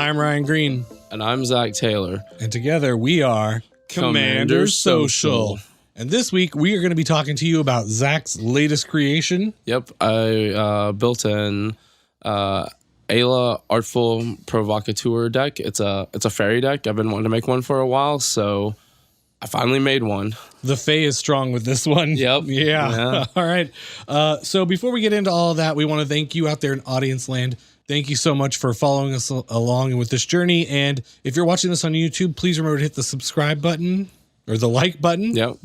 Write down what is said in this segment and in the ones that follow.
I'm Ryan Green. And I'm Zack Taylor. And together we are Commander Social. And this week we are going to be talking to you about Zack's latest creation. Yep, I built an Alela Artful Provocateur deck. It's a fairy deck. I've been wanting to make one for a while, so I finally made one. The Fae is strong with this one. Yep. Yeah. All right. So before we get into all of that, we want to thank you out there in audience land. Thank you so much for following us along with this journey. And if you're watching this on YouTube, please remember to hit the subscribe button or the like button. Yep.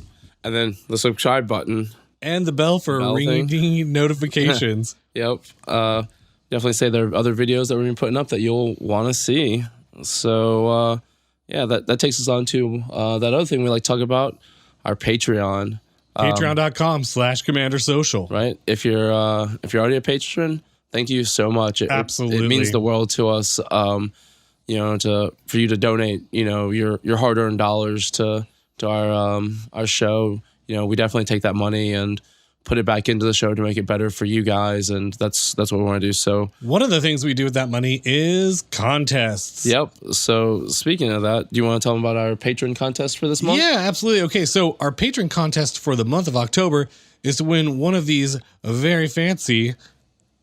And then the subscribe button. And the bell for ringing notifications. Yep. Definitely say there are other videos that we're going to be putting up that you'll want to see. So, yeah, that takes us on to that other thing we like to talk about, our Patreon. Patreon.com/Commander Social. Right. If you're already a patron, thank you so much. Absolutely. It means the world to us, for you to donate, your hard-earned dollars to our show. We definitely take that money and put it back into the show to make it better for you guys, and that's what we want to do. So one of the things we do with that money is contests. Yep. So speaking of that, do you want to tell them about our patron contest for this month? Yeah, absolutely. Okay, so our patron contest for the month of October is to win one of these very fancy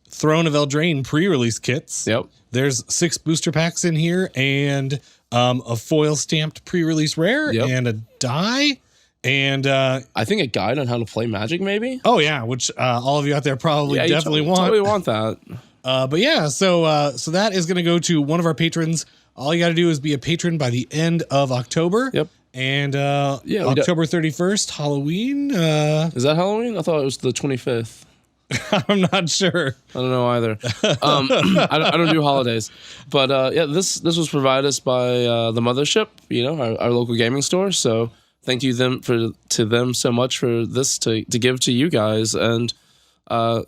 Throne of Eldraine pre-release kits. Yep. There's 6 booster packs in here and a foil stamped pre-release rare and a die. And I think a guide on how to play Magic, maybe. Oh yeah, which all of you out there probably definitely want. Totally want that. But yeah, so that is going to go to one of our patrons. All you got to do is be a patron by the end of October. Yep. And October 31st, Halloween. Is that Halloween? I thought it was the 25th. I'm not sure. I don't know either. I don't do holidays, but this was provided us by the Mothership, our local gaming store. So thank you to them so much for this to give to you guys. And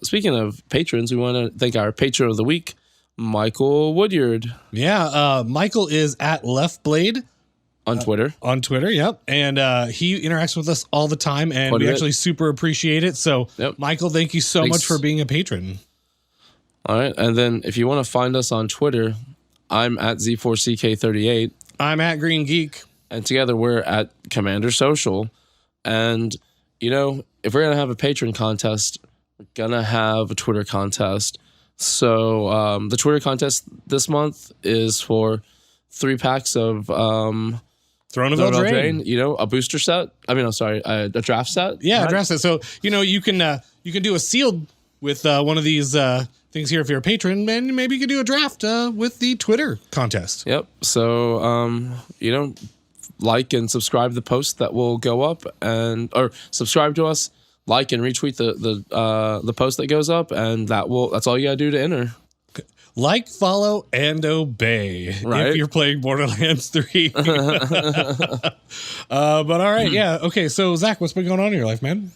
speaking of patrons, we want to thank our patron of the week, Michael Woodyard. Yeah, Michael is at Leftblade. On Twitter. On Twitter, yep. And he interacts with us all the time, and we actually super appreciate it. So, Michael, thank you so much for being a patron. All right. And then if you want to find us on Twitter, I'm at Z4CK38. I'm at Green Geek. And together we're at Commander Social. And, if we're going to have a patron contest, we're going to have a Twitter contest. So the Twitter contest this month is for 3 packs of Throne of Eldraine. A booster set. A draft set. Yeah, a draft set. So, you can do a sealed with one of these things here if you're a patron, and maybe you could do a draft with the Twitter contest. Yep. So, like and subscribe to the post that will go up, or subscribe to us, like and retweet the post that goes up, and that's all you gotta do to enter. Like, follow, and obey if you're playing Borderlands 3. But all right, yeah. Okay, so Zack, what's been going on in your life, man?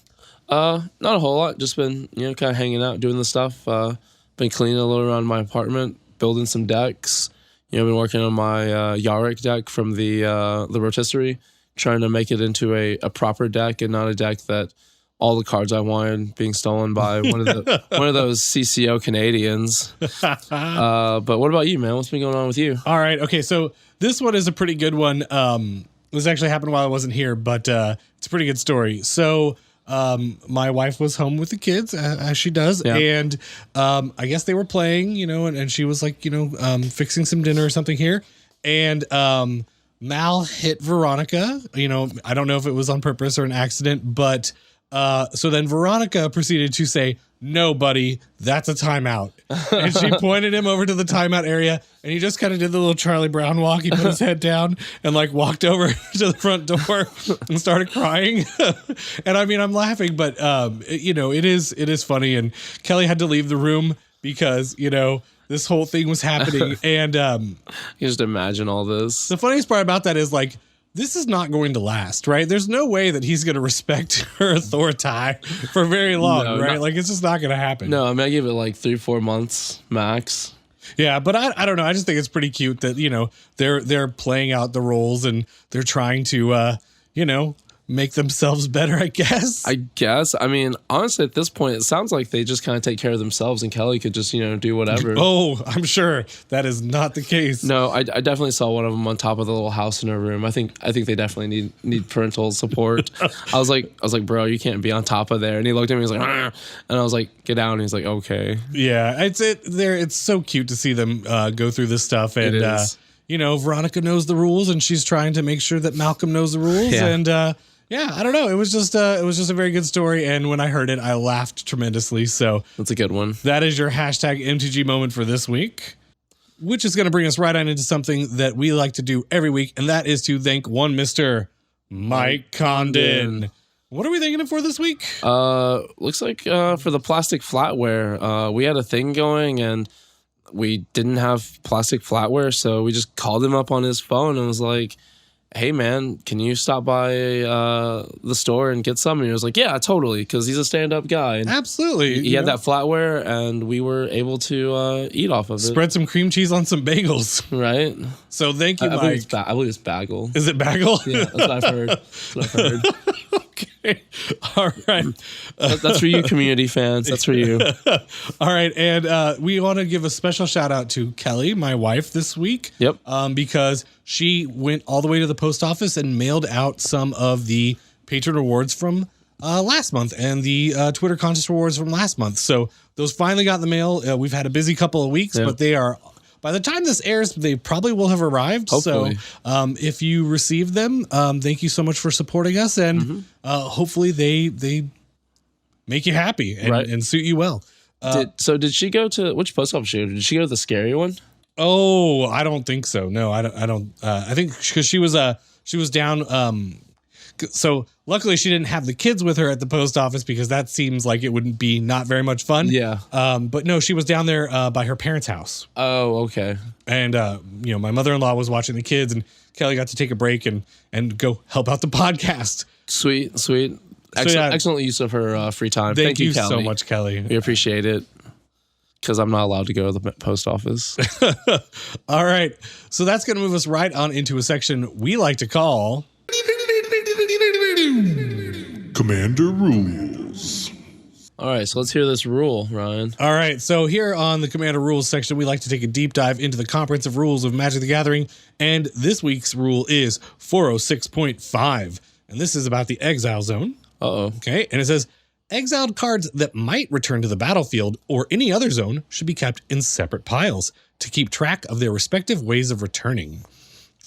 Not a whole lot. Just been, kind of hanging out, doing the stuff. Been cleaning a little around my apartment, building some decks. Been working on my Yarick deck from the rotisserie, trying to make it into a proper deck and not a deck that all the cards I wanted being stolen by one of those CCO Canadians. But what about you, man? What's been going on with you? All right. Okay. So this one is a pretty good one. This actually happened while I wasn't here, but it's a pretty good story. So my wife was home with the kids, as she does. Yeah. And I guess they were playing, and she was like, fixing some dinner or something here. And Mal hit Veronica. I don't know if it was on purpose or an accident, but so then Veronica proceeded to say, "No, buddy, that's a timeout." And she pointed him over to the timeout area, and he just kind of did the little Charlie Brown walk. He put his head down and walked over to the front door and started crying. And I'm laughing, but it is funny. And Kelly had to leave the room because, this whole thing was happening. And you just imagine all this. The funniest part about that is this is not going to last, right? There's no way that he's going to respect her authority for very long, right? It's just not going to happen. No, I give it 3-4 months max. Yeah, but I don't know. I just think it's pretty cute that, they're playing out the roles and they're trying to, make themselves better, I guess. I mean, honestly, at this point, it sounds like they just kind of take care of themselves, and Kelly could just, do whatever. Oh, I'm sure that is not the case. No, I definitely saw one of them on top of the little house in her room. I think they definitely need parental support. I was like, bro, you can't be on top of there. And he looked at me, he was like, "Argh." And I was like, get down. And he's like, okay. Yeah, it's so cute to see them go through this stuff, and It is. Veronica knows the rules, and she's trying to make sure that Malcolm knows the rules, and. Yeah, I don't know. It was just a very good story, and when I heard it, I laughed tremendously. So that's a good one. That is your hashtag MTG moment for this week, which is going to bring us right on into something that we like to do every week, and that is to thank one Mr. Mike Condon. What are we thanking him for this week? Looks like for the plastic flatware. We had a thing going, and we didn't have plastic flatware, so we just called him up on his phone and was like, hey man, can you stop by the store and get some? And he was like, yeah, totally, because he's a stand-up guy. And absolutely. He had that flatware, and we were able to eat off of it. Spread some cream cheese on some bagels. Right. So thank you, Mike. I believe it's bagel. Is it bagel? Yeah, that's what I've heard. Okay. All right. That's for you, community fans. That's for you. All right. And we want to give a special shout out to Kelly, my wife, this week. Yep. Because she went all the way to the post office and mailed out some of the patron rewards from last month and the Twitter contest rewards from last month. So those finally got in the mail. We've had a busy couple of weeks, but they are... By the time this airs, they probably will have arrived. Hopefully. So if you received them, thank you so much for supporting us. And hopefully they make you happy and suit you well. Did she go to, which post office did she go to the scary one? Oh, I don't think so. No, I don't. I think because she was down. So luckily she didn't have the kids with her at the post office, because that seems like it wouldn't be not very much fun. Yeah. But no, she was down there by her parents' house. Oh, okay. And my mother-in-law was watching the kids, and Kelly got to take a break and go help out the podcast. Sweet. Excellent use of her free time. Thank you, Kelly. so much, Kelly. We appreciate it, because I'm not allowed to go to the post office. All right. So that's going to move us right on into a section we like to call... Commander Rules. All right, so let's hear this rule, Ryan. All right, so here on the Commander Rules section, we like to take a deep dive into the comprehensive rules of Magic the Gathering, and this week's rule is 406.5, and this is about the Exile Zone. Uh-oh. Okay, and it says, exiled cards that might return to the battlefield or any other zone should be kept in separate piles to keep track of their respective ways of returning.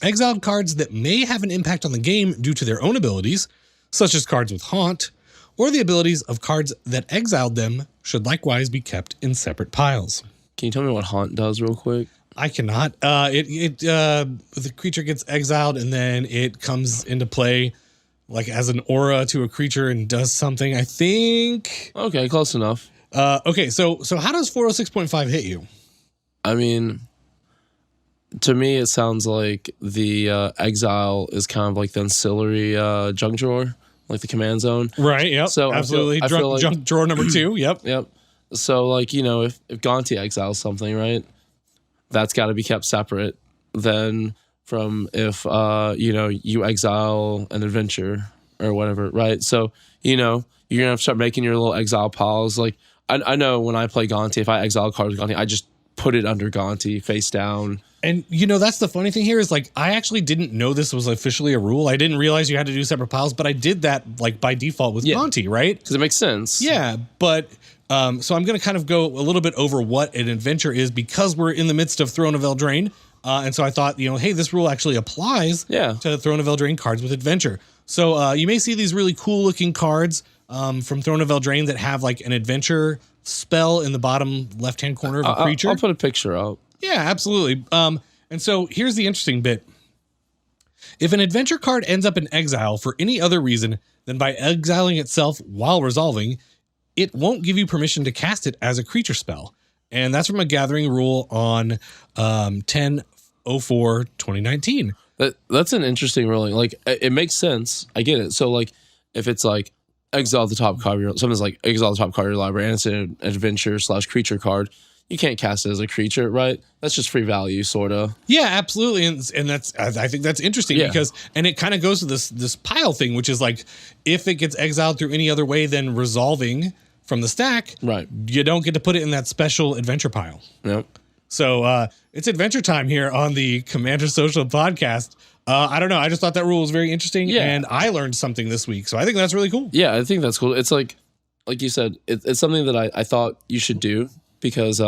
Exiled cards that may have an impact on the game due to their own abilities, such as cards with Haunt, or the abilities of cards that exiled them, should likewise be kept in separate piles. Can you tell me what Haunt does real quick? I cannot. The creature gets exiled, and then it comes into play like as an aura to a creature and does something, I think. Okay, close enough. Okay, so how does 406.5 hit you? I mean, to me, it sounds like the exile is kind of like the ancillary junk drawer, like the command zone. Right, yep. So absolutely. I feel like, junk drawer number 2, yep. Yep. So, like, if Gonti exiles something, right, that's got to be kept separate then from if, you exile an adventure or whatever, right? So, you're going to have to start making your little exile piles. Like, I know when I play Gonti, if I exile a card with Gonti, I just put it under Gonti, face down. And, that's the funny thing here is, like, I actually didn't know this was officially a rule. I didn't realize you had to do separate piles, but I did that, like, by default with Gonti, right? Because it makes sense. Yeah, but... so I'm going to kind of go a little bit over what an adventure is, because we're in the midst of Throne of Eldraine. And so I thought, hey, this rule actually applies to Throne of Eldraine cards with adventure. So you may see these really cool looking cards from Throne of Eldraine that have like an adventure spell in the bottom left-hand corner of a creature. I'll put a picture out. Yeah, absolutely. And so here's the interesting bit. If an adventure card ends up in exile for any other reason than by exiling itself while resolving, it won't give you permission to cast it as a creature spell. And that's from a gathering rule on 10/04/2019. That's an interesting ruling. Like, it makes sense. I get it. So, like, if it's like exile the top card of your, something's like exile the top card of your library and it's an adventure /creature card, you can't cast it as a creature, right? That's just free value, sort of. Yeah, absolutely, and that's I think that's interesting because it kind of goes to this pile thing, which is like if it gets exiled through any other way than resolving from the stack, right? You don't get to put it in that special adventure pile. Yep. So it's adventure time here on the Commander Social podcast. I don't know. I just thought that rule was very interesting, and I learned something this week. So I think that's really cool. Yeah, I think that's cool. It's like you said, it's something that I thought you should do because,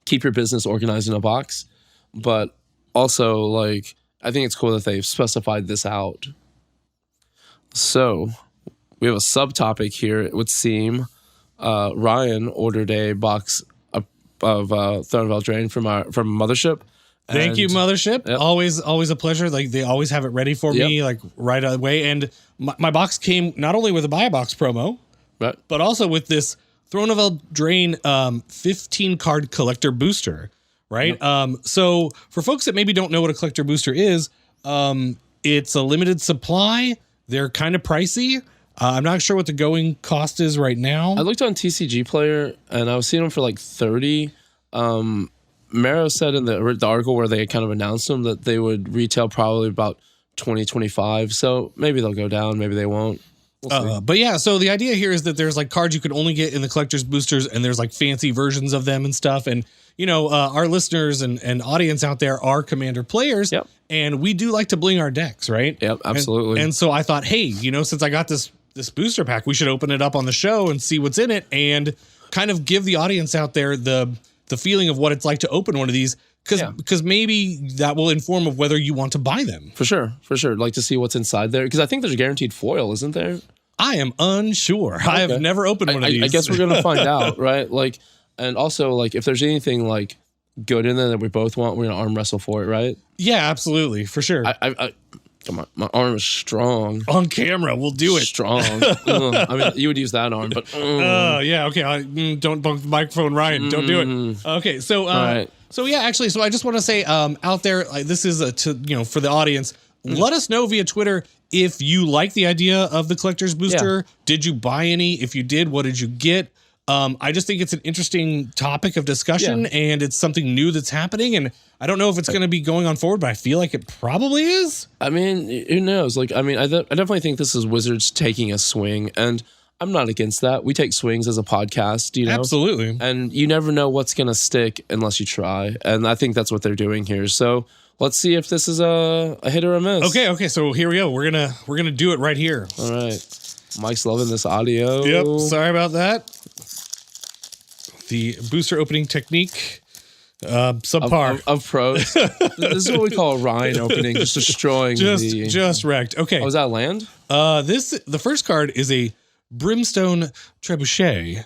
keep your business organized in a box. But also, like, I think it's cool that they've specified this out. So we have a subtopic here. It would seem Ryan ordered a box of Throne of Eldraine from Mothership. Thank you, Mothership. Yep. Always a pleasure. Like they always have it ready for me, like right away. And my box came not only with a buy a box promo, but also with this Throne of Eldraine 15 card collector booster. Right. Yep. So for folks that maybe don't know what a collector booster is, it's a limited supply. They're kind of pricey. I'm not sure what the going cost is right now. I looked on TCG Player and I was seeing them for like 30. Mero said in the article where they kind of announced them that they would retail probably about 20-25. So maybe they'll go down, maybe they won't. We'll but yeah, so the idea here is that there's like cards you can only get in the collector's boosters, and there's like fancy versions of them and stuff. And our listeners and audience out there are Commander players, and we do like to bling our decks, right? Yep, absolutely. And so I thought, hey, since I got this booster pack, we should open it up on the show and see what's in it, and kind of give the audience out there the feeling of what it's like to open one of these, because maybe that will inform of whether you want to buy them. For sure. Like to see what's inside there, because I think there's a guaranteed foil, isn't there? I am unsure. Okay. I have never opened one of these. I guess we're gonna find out, right? Like, and also like if there's anything like good in there that we both want, we're gonna arm wrestle for it, right? Yeah, absolutely, for sure. Come on, my arm is strong. On camera, we'll do it. Strong. I mean, you would use that arm, but yeah, okay. Don't bump the microphone, Ryan. Don't do it. Okay, so right. So yeah, actually, so I just want to say, out there, like, this is for the audience. Let us know via Twitter if you like the idea of the collector's booster. Yeah. Did you buy any? If you did, what did you get? I just think it's an interesting topic of discussion, and it's something new that's happening. And I don't know if it's going to be going on forward, but I feel like it probably is. I mean, who knows? Like, I mean, I definitely think this is Wizards taking a swing, and I'm not against that. We take swings as a podcast, Absolutely. And you never know what's going to stick unless you try. And I think that's what they're doing here. So let's see if this is a hit or a miss. Okay. So here we go. We're gonna do it right here. All right. Mike's loving this audio. Yep. Sorry about that. The booster opening technique, subpar of pros. This is what we call a Ryan opening, just destroying. Just wrecked. Okay. Was that land? The first card is a Brimstone Trebuchet.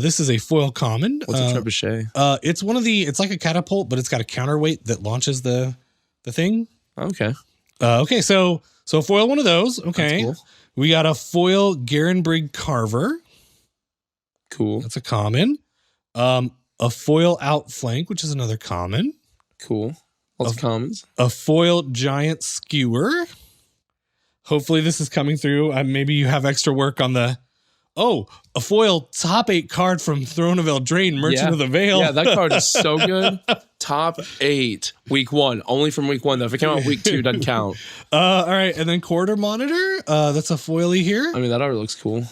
This is a foil common. What's a trebuchet? It's like a catapult, but it's got a counterweight that launches the thing. Okay. Okay. So foil one of those. Okay. Cool. We got a foil Garenbrig Carver. Cool. That's a common. A foil Outflank, which is another common. Cool. Lots of commons. A foil Giant Skewer. Hopefully this is coming through. Maybe you have extra work on a foil top 8 card from Throne of Eldraine, Merchant of the Veil. Yeah, that card is so good. Top 8, week 1. Only from week 1, though. If it came out week 2, doesn't count. All right, and then Quarter Monitor. That's a foily here. I mean, that art looks cool.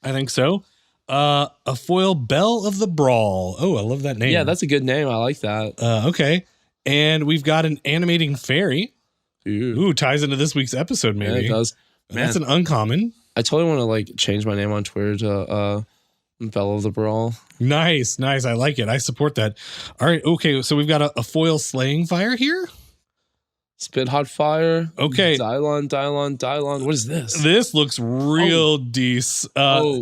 I think so. A foil Belle of the Brawl. Oh, I love that name. Yeah, that's a good name. I like that. Okay. And we've got an Animating Fairy. Ooh, ties into this week's episode, maybe. Yeah, it does. Man, that's an uncommon. I totally want to like change my name on Twitter to Belle of the Brawl. Nice. I like it. I support that. All right. Okay. So we've got a foil Slaying Fire here. Spit Hot Fire. Okay. Dylon. What is this? This looks real decent.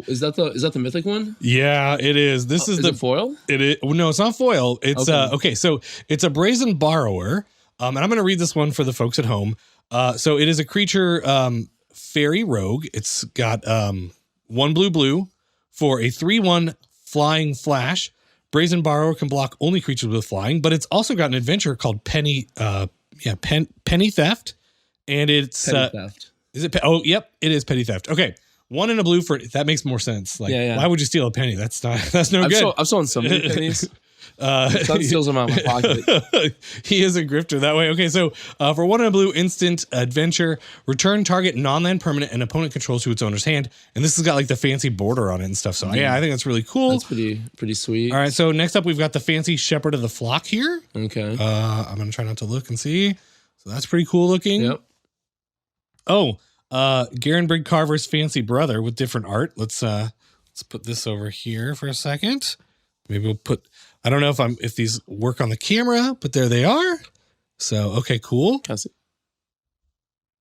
Is that the mythic one? Yeah, it is. This is it foil? It is. No, it's not foil. It's okay. So it's a Brazen Borrower. And I'm going to read this one for the folks at home. So it is a creature, fairy rogue. It's got 1 blue for a 3/1 flying flash. Brazen Borrower can block only creatures with flying, but it's also got an adventure called Penny Theft, and it's Penny Theft. Is it? Yep, it is Petty Theft. Okay, 1 and a blue for that makes more sense. Like, why would you steal a penny? That's no good. I've stolen so many pennies. Son steals them out of my pocket. He is a grifter that way. Okay, so for 1 and a blue, instant adventure, return target non-land permanent and opponent controls to its owner's hand. And this has got like the fancy border on it and stuff. So yeah, I think that's really cool. That's pretty sweet. All right, so next up we've got the fancy Shepherd of the Flock here. Okay. I'm gonna try not to look and see. So that's pretty cool looking. Yep. Oh, Garen Brigg Carver's fancy brother with different art. Let's put this over here for a second. Maybe we'll put. I don't know if these work on the camera, but there they are. So okay, cool.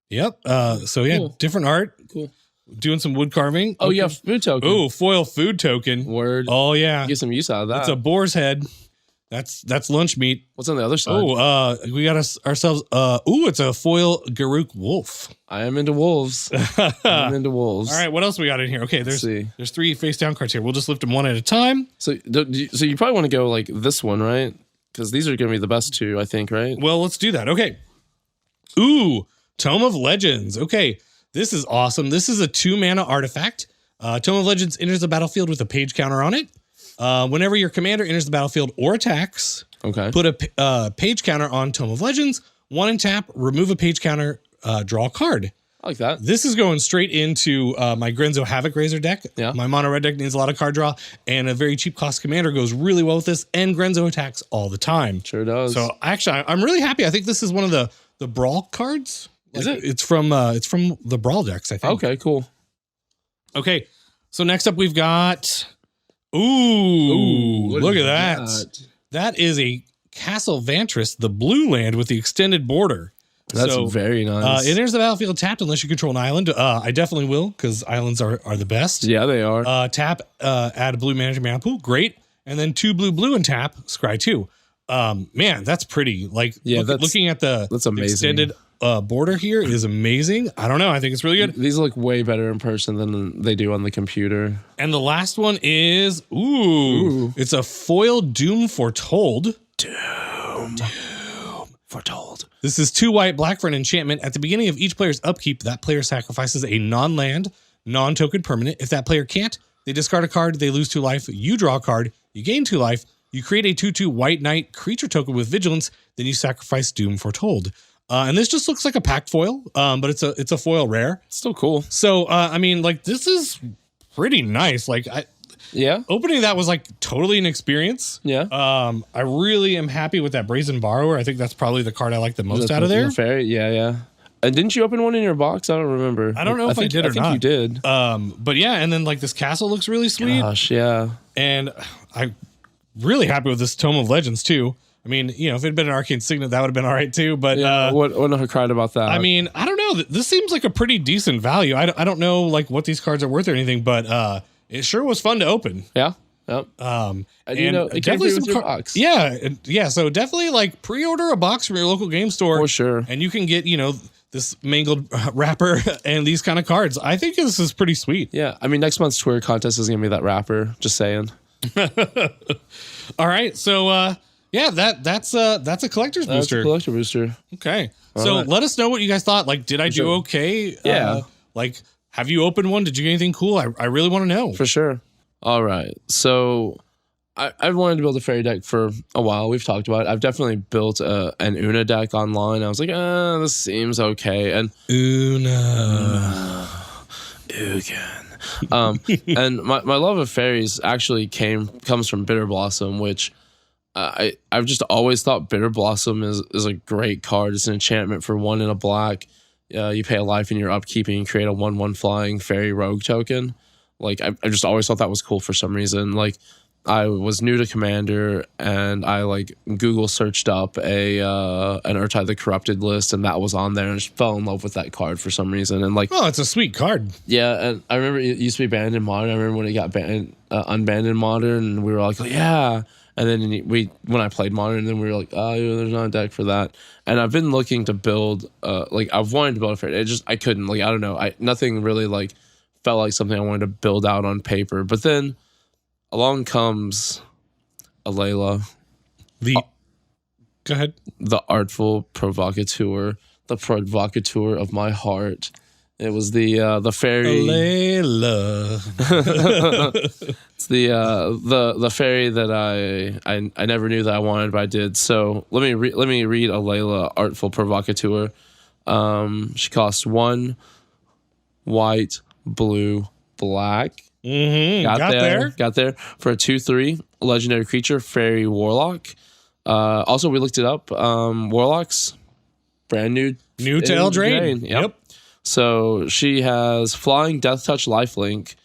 Yep. So yeah, cool. Different art. Cool. Doing some wood carving. Oh yeah, food token. Oh, foil food token. Word. Oh yeah. Get some use out of that. It's a boar's head. That's lunch meat. What's on the other side? Oh, we got ourselves. It's a foil Garuk wolf. I am into wolves. I'm into wolves. All right, what else we got in here? Okay, there's 3 face down cards here. We'll just lift them one at a time. So you probably want to go like this one, right? Because these are going to be the best 2, I think, right? Well, let's do that. Okay. Ooh, Tome of Legends. Okay, this is awesome. This is a 2-mana artifact. Tome of Legends enters the battlefield with a page counter on it. Whenever your commander enters the battlefield or attacks, put a page counter on Tome of Legends, 1 and tap, remove a page counter, draw a card. I like that. This is going straight into my Grenzo Havoc Razor deck. Yeah. My mono red deck needs a lot of card draw, and a very cheap cost commander goes really well with this, and Grenzo attacks all the time. Sure does. So actually, I'm really happy. I think this is one of the Brawl cards. Is it? It's from the Brawl decks, I think. Okay, cool. Okay, so next up we've got... Ooh, look at that. That is a Castle Vantress, the blue land with the extended border. That's very nice. It enters the battlefield tapped unless you control an island. I definitely will because islands are the best. Yeah, they are. Tap, add a blue manager mana pool. Great. And then 2 blue and tap, scry 2. Man, that's pretty. Like, looking at that's amazing. Extended border here is amazing. I don't know. I think it's really good. These look way better in person than they do on the computer. And the last one is, it's a foil Doom Foretold. Doom Foretold. This is 2 white, black for an enchantment. At the beginning of each player's upkeep, that player sacrifices a non-land, non-token permanent. If that player can't, they discard a card, they lose 2 life, you draw a card, you gain 2 life, you create a 2/2 white knight creature token with vigilance, then you sacrifice Doom Foretold. And this just looks like a pack foil, but it's a foil rare. It's still cool. So, I mean, like, this is pretty nice. Like, opening that was like totally an experience. Yeah. I really am happy with that Brazen Borrower. I think that's probably the card I like the most out of there. Fair. Yeah. And didn't you open one in your box? I don't remember. I don't know if I did or not. I think you did. But yeah, and then like this castle looks really sweet. Gosh, yeah. And I'm really happy with this Tome of Legends too. I mean, you know, if it had been an Arcane Signet, that would have been all right too. But wouldn't have cried about that. I mean, I don't know. This seems like a pretty decent value. I don't know like what these cards are worth or anything, but it sure was fun to open. Yeah. Yep. And you know, it definitely some box. Yeah. So definitely like pre-order a box from your local game store for sure, and you can get this mangled wrapper and these kind of cards. I think this is pretty sweet. Yeah. I mean, next month's Twitter contest is gonna be that wrapper. Just saying. All right. So yeah, that's a collector's booster. That's a collector booster. Okay. So let us know what you guys thought. Like, did I do okay? Yeah. Like, have you opened one? Did you get anything cool? I really want to know. For sure. All right. So I've wanted to build a fairy deck for a while. We've talked about it. I've definitely built an Una deck online. I was like, this seems okay. And Una. And my love of fairies actually comes from Bitter Blossom, which I've just always thought Bitter Blossom is a great card. It's an enchantment for 1 and a black. You pay a life in your upkeep and you create a 1/1 flying fairy rogue token. Like I just always thought that was cool for some reason. Like I was new to Commander and I like Google searched up an Urtai the Corrupted list and that was on there and I just fell in love with that card for some reason. And like, oh, it's a sweet card. Yeah, and I remember it used to be banned in Modern. I remember when it got unbanned in Modern, and we were like, yeah. And then when I played Modern, then we were like, oh, there's not a deck for that. And I've been looking to build, I've wanted to build a fairy. I couldn't, like, I don't know. Nothing really like felt like something I wanted to build out on paper. But then along comes Alela. Go ahead. The Artful Provocateur, the Provocateur of my heart. It was the fairy. Alela. It's the fairy that I never knew that I wanted, but I did. So let me read Alela, Artful Provocateur. She costs 1 white, blue, black. Mm-hmm. Got there for a 2/3 legendary creature, fairy warlock. Also, we looked it up. Warlocks, brand new to Eldraine. Yep. So she has flying, death touch, lifelink.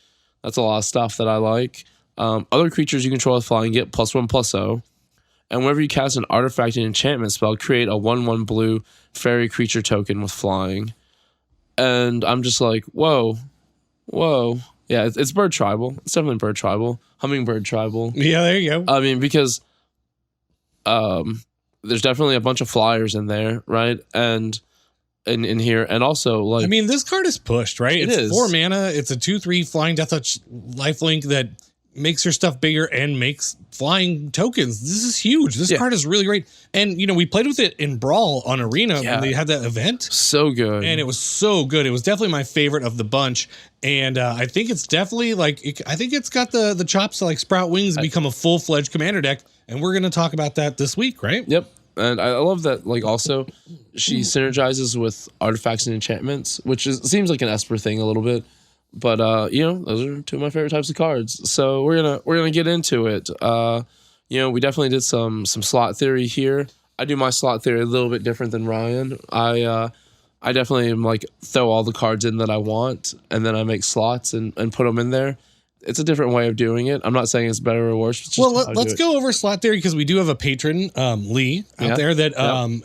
That's a lot of stuff that I like. Other creatures you control with flying get +1/+0. And whenever you cast an artifact and enchantment spell, create a 1/1 blue fairy creature token with flying. And I'm just like, whoa. Yeah, it's bird tribal. It's definitely bird tribal. Hummingbird tribal. Yeah, there you go. I mean, because there's definitely a bunch of flyers in there, right? And in here, and also like, I mean, this card is pushed, right? It it's is. 4 mana. It's a 2/3 flying death touch lifelink that makes your stuff bigger and makes flying tokens. This is huge. This card is really great. And we played with it in Brawl on Arena when they had that event. So good. And it was so good. It was definitely my favorite of the bunch. And I think it's definitely I think it's got the chops to sprout wings and become a full-fledged commander deck. And we're going to talk about that this week, right? Yep. And I love that, also, she synergizes with artifacts and enchantments, which seems like an Esper thing a little bit. But those are 2 of my favorite types of cards. So we're gonna get into it. We definitely did some slot theory here. I do my slot theory a little bit different than Ryan. I definitely am throw all the cards in that I want, and then I make slots and put them in there. It's a different way of doing it. I'm not saying it's better or worse. It's just let's go over slot theory, because we do have a patron, Lee, out there that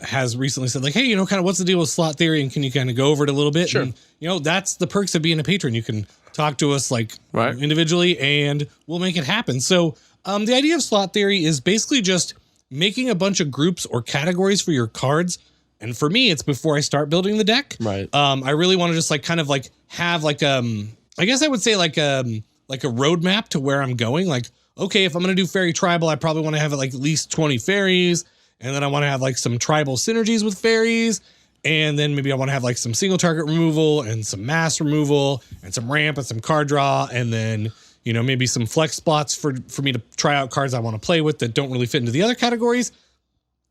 has recently said, hey, kind of what's the deal with slot theory, and can you kind of go over it a little bit? Sure. And, that's the perks of being a patron. You can talk to us individually, and we'll make it happen. So the idea of slot theory is basically just making a bunch of groups or categories for your cards. And for me, it's before I start building the deck. Right. I really want to just have I guess I would say a roadmap to where I'm going. Okay, if I'm going to do fairy tribal, I probably want to have at least 20 fairies. And then I want to have some tribal synergies with fairies. And then maybe I want to have some single target removal and some mass removal and some ramp and some card draw. And then, maybe some flex spots for me to try out cards I want to play with that don't really fit into the other categories.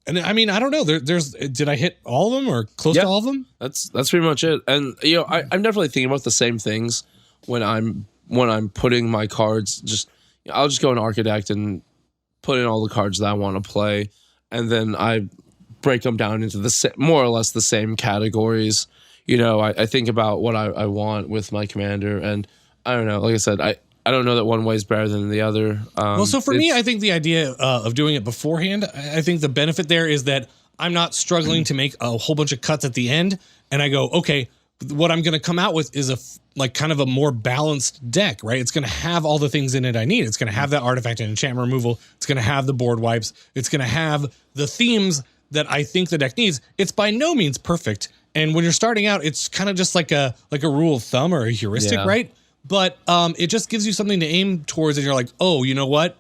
And I mean, I don't know. Did I hit all of them or close to all of them? That's pretty much it. And, I'm definitely thinking about the same things when I'm putting my cards. I'll just go in Architect and put in all the cards that I want to play, and then I break them down into more or less the same categories. I think about what I want with my commander, and I don't know. Like I said, I don't know that one way is better than the other. So for me, I think the idea of doing it beforehand, I think the benefit there is that I'm not struggling to make a whole bunch of cuts at the end, and I go, okay, what I'm going to come out with is kind of a more balanced deck, right? It's going to have all the things in it I need. It's going to have that artifact and enchantment removal. It's going to have the board wipes. It's going to have the themes that I think the deck needs. It's by no means perfect. And when you're starting out, it's kind of just like a rule of thumb or a heuristic, right? But it just gives you something to aim towards, and you're like, oh, you know what?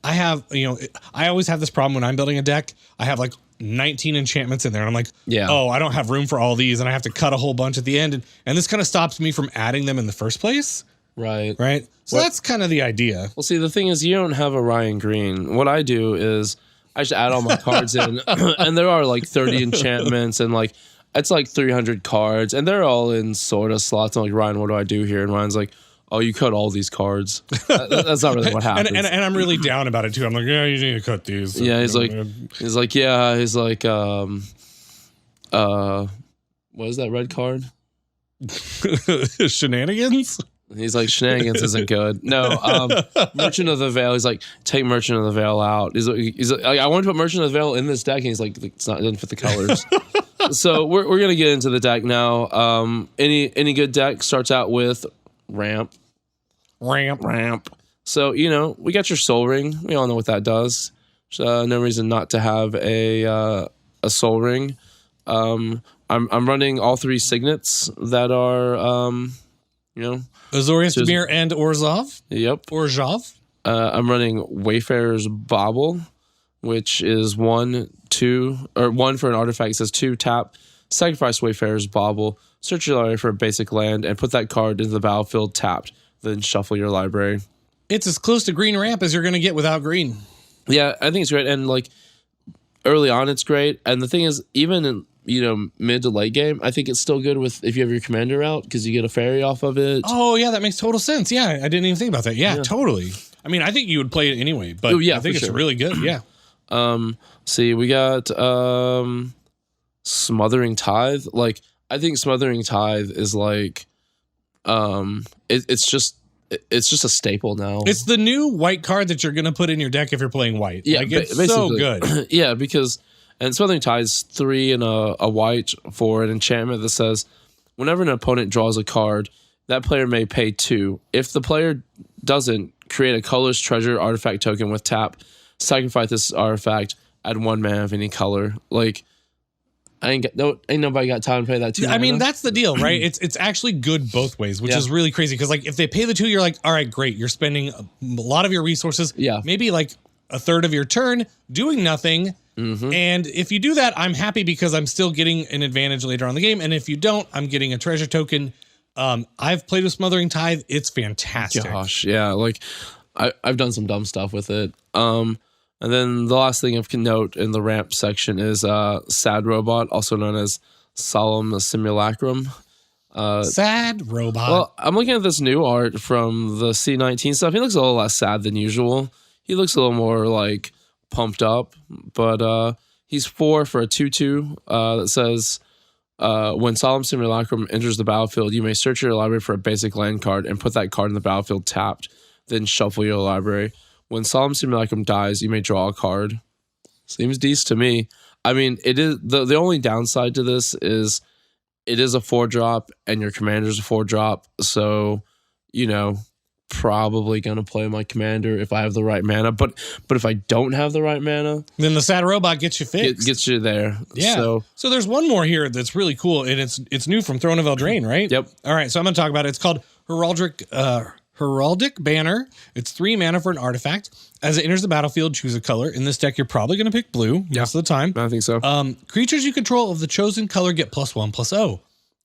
I have, I always have this problem when I'm building a deck. I have 19 enchantments in there, and I'm like, oh, I don't have room for all these, and I have to cut a whole bunch at the end, and this kind of stops me from adding them in the first place. Right. So that's kind of the idea. Well, see, the thing is, you don't have a Ryan Green. What I do is I just add all my cards in, and there are 30 enchantments, and it's 300 cards, and they're all in sort of slots. I'm like, Ryan, what do I do here? And Ryan's like, oh, you cut all these cards. That's not really what happens. and I'm really down about it too. I'm like, yeah, you need to cut these. Yeah, he's like, what is that red card? Shenanigans? He's like, shenanigans isn't good. No, Merchant of the Veil. He's like, take Merchant of the Veil out. He's like, I want to put Merchant of the Veil in this deck, and he's like, it doesn't fit the colors. So we're gonna get into the deck now. Any good deck starts out with ramp. So we got your Soul Ring. We all know what that does. There's no reason not to have a Soul Ring. I'm running all 3 signets that are Azorius, Dimir, and Orzhov. Yep. Orzhov. I'm running Wayfarer's Bauble, which is 1, 2, or 1 for an artifact. It says 2 tap, sacrifice Wayfarer's Bauble, search your library for a basic land, and put that card into the battlefield tapped. Then shuffle your library. It's as close to green ramp as you're going to get without green. Yeah, I think it's great. And like early on, it's great. And the thing is, even in mid to late game, I think it's still good with if you have your commander out because you get a fairy off of it. Oh yeah, that makes total sense. Yeah, I didn't even think about that. Yeah, totally. I mean, I think you would play it anyway, but I think it's really good. Yeah. See, we got Smothering Tithe. Like, I think Smothering Tithe is like, it's just a staple now. It's the new white card that you're gonna put in your deck if you're playing white. Yeah, like, it's so good. Yeah, because Smothering Tithe is 3 and a white for an enchantment that says, whenever an opponent draws a card, that player may pay 2. If the player doesn't, create a colorless treasure artifact token with tap, sacrifice this artifact, add 1 mana of any color. Like, ain't nobody got time to pay that 2 mana. I mean, that's the deal, right? It's actually good both ways, which is really crazy. Because like if they pay the 2, you're like, all right, great. You're spending a lot of your resources. Yeah. Maybe like a third of your turn doing nothing. Mm-hmm. And if you do that, I'm happy because I'm still getting an advantage later on in the game. And if you don't, I'm getting a treasure token. I've played with Smothering Tithe. It's fantastic. Gosh, yeah. Like I've done some dumb stuff with it. And then the last thing of note in the ramp section is Sad Robot, also known as Solemn Simulacrum. Sad Robot. Well, I'm looking at this new art from the C19 stuff. He looks a little less sad than usual. He looks a little more like pumped up, but he's 4 for a 2/2 that says, when Solemn Simulacrum enters the battlefield, you may search your library for a basic land card and put that card in the battlefield tapped, then shuffle your library. When Solemn Simulacrum dies, you may draw a card. Seems decent to me. I mean, it is the only downside to this is it is a 4-drop and your commander's a 4-drop, so probably gonna play my commander if I have the right mana. But if I don't have the right mana, then the Sad Robot gets you fixed. Gets you there. Yeah. So there's one more here that's really cool, and it's new from Throne of Eldraine, right? Yep. All right, so I'm gonna talk about it. It's called Heraldic Banner. It's 3 mana for an artifact. As it enters the battlefield, choose a color. In this deck, you're probably gonna pick blue most of the time. I think so. Creatures you control of the chosen color get +1/+0. So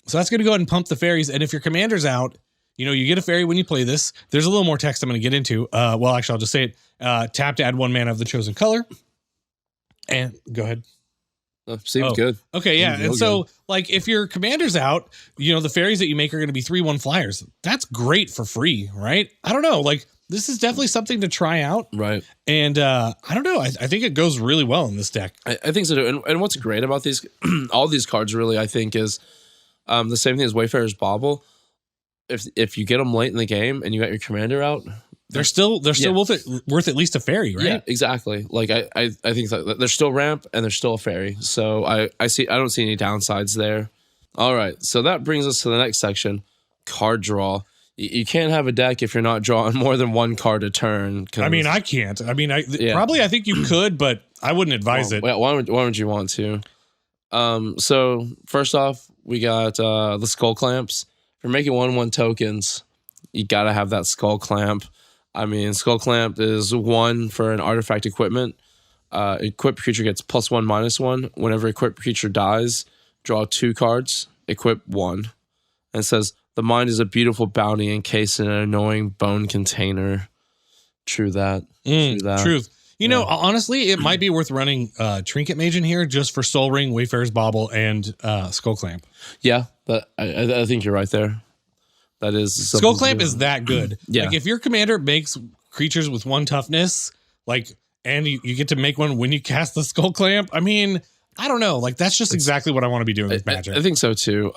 that's gonna go ahead and pump the fairies. And if your commander's out, you get a fairy when you play this. There's a little more text I'm going to get into. Well, actually, I'll just say it. Tap to add 1 mana of the chosen color. And go ahead. Seems good. Okay, yeah. And so, like, if your commander's out, the fairies that you make are going to be 3/1 flyers. That's great for free, right? I don't know. Like, this is definitely something to try out. Right. And I don't know. I think it goes really well in this deck. I think so too. And what's great about these, all these cards really, I think, is the same thing as Wayfarer's Bauble. If you get them late in the game and you got your commander out, they're still worth at least a fairy, right? Yeah, exactly. Like I think that they're still ramp and they're still a fairy. So I don't see any downsides there. All right, so that brings us to the next section, card draw. You can't have a deck if you're not drawing more than 1 card a turn. I mean, I can't. I mean, probably I think you could, but I wouldn't advise it. Why would you want to? So first off, we got the Skull Clamps. If you're making 1/1 tokens, you got to have that Skull Clamp. I mean, Skull Clamp is 1 for an artifact equipment. Equipped creature gets +1/-1. Whenever equipped creature dies, draw 2 cards, equip 1. And it says, the mind is a beautiful bounty encased in an annoying bone container. True that. Truth. Honestly, it might be worth running Trinket Mage in here just for Soul Ring, Wayfarer's Bauble, and Skull Clamp. Yeah, but I think you're right there. That is Skull Clamp is that good. Yeah. Like if your commander makes creatures with 1 toughness, and you get to make one when you cast the Skull Clamp, I mean, I don't know. Like that's just exactly what I want to be doing with Magic. I think so too.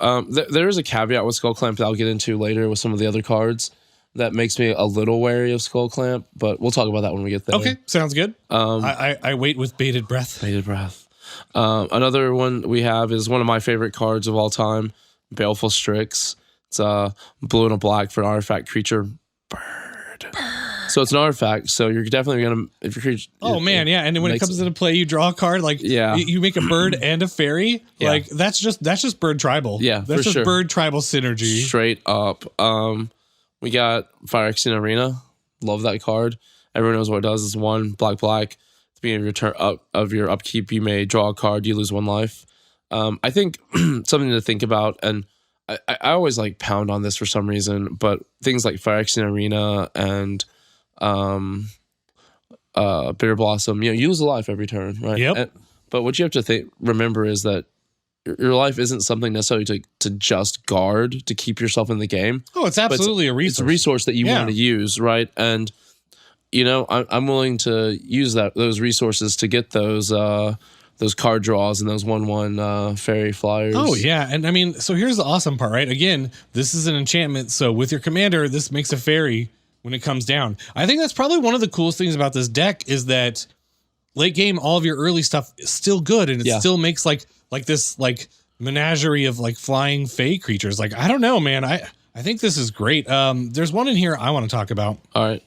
There is a caveat with Skull Clamp that I'll get into later with some of the other cards that makes me a little wary of Skull Clamp, but we'll talk about that when we get there. Okay, sounds good. I wait with bated breath. Another one we have is one of my favorite cards of all time, Baleful Strix. It's blue and a black for an artifact creature. Bird. So it's an artifact. So you're definitely gonna if your creature. Oh man, yeah. And then when it comes into play, you draw a card. Like you make a bird and a fairy. Yeah. Like that's just bird tribal. Yeah, that's just bird tribal synergy. Straight up. We got Phyrexian Arena. Love that card. Everyone knows what it does. It's 1 black. At the beginning of your turn of your upkeep, you may draw a card. You lose 1 life. I think something to think about, and I always like pound on this for some reason, but things like Phyrexian Arena and Bitter Blossom, you lose a life every turn, right? Yep. But what you have to remember is that your life isn't something necessarily to just guard to keep yourself in the game. Oh, it's absolutely a resource. It's a resource that you want to use, right? And I'm willing to use those resources to get those card draws and those 1/1 fairy flyers. Oh yeah, and I mean, so here's the awesome part, right? Again, this is an enchantment, so with your commander, this makes a fairy when it comes down. I think that's probably one of the coolest things about this deck is that late game, all of your early stuff is still good, and it still makes like this menagerie of like flying fae creatures. Like, I don't know, man. I think this is great. There's one in here I want to talk about. All right.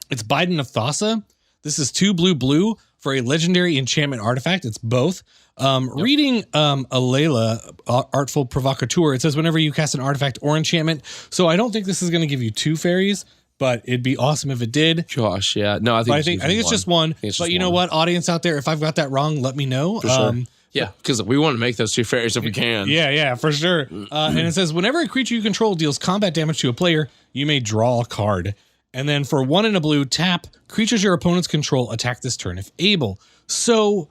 It's Biden of Thassa. This is 2 blue for a legendary enchantment artifact. It's both. Reading Alela, Artful Provocateur, it says whenever you cast an artifact or enchantment. So I don't think this is going to give you 2 fairies, but it'd be awesome if it did. Gosh, yeah. No, I think it's just one. But you know what, audience out there, if I've got that wrong, let me know. For sure. Yeah, because we want to make those 2 fairies if we can. Yeah, for sure. And it says whenever a creature you control deals combat damage to a player, you may draw a card. And then for 1 and a blue, tap creatures your opponents control, attack this turn if able. So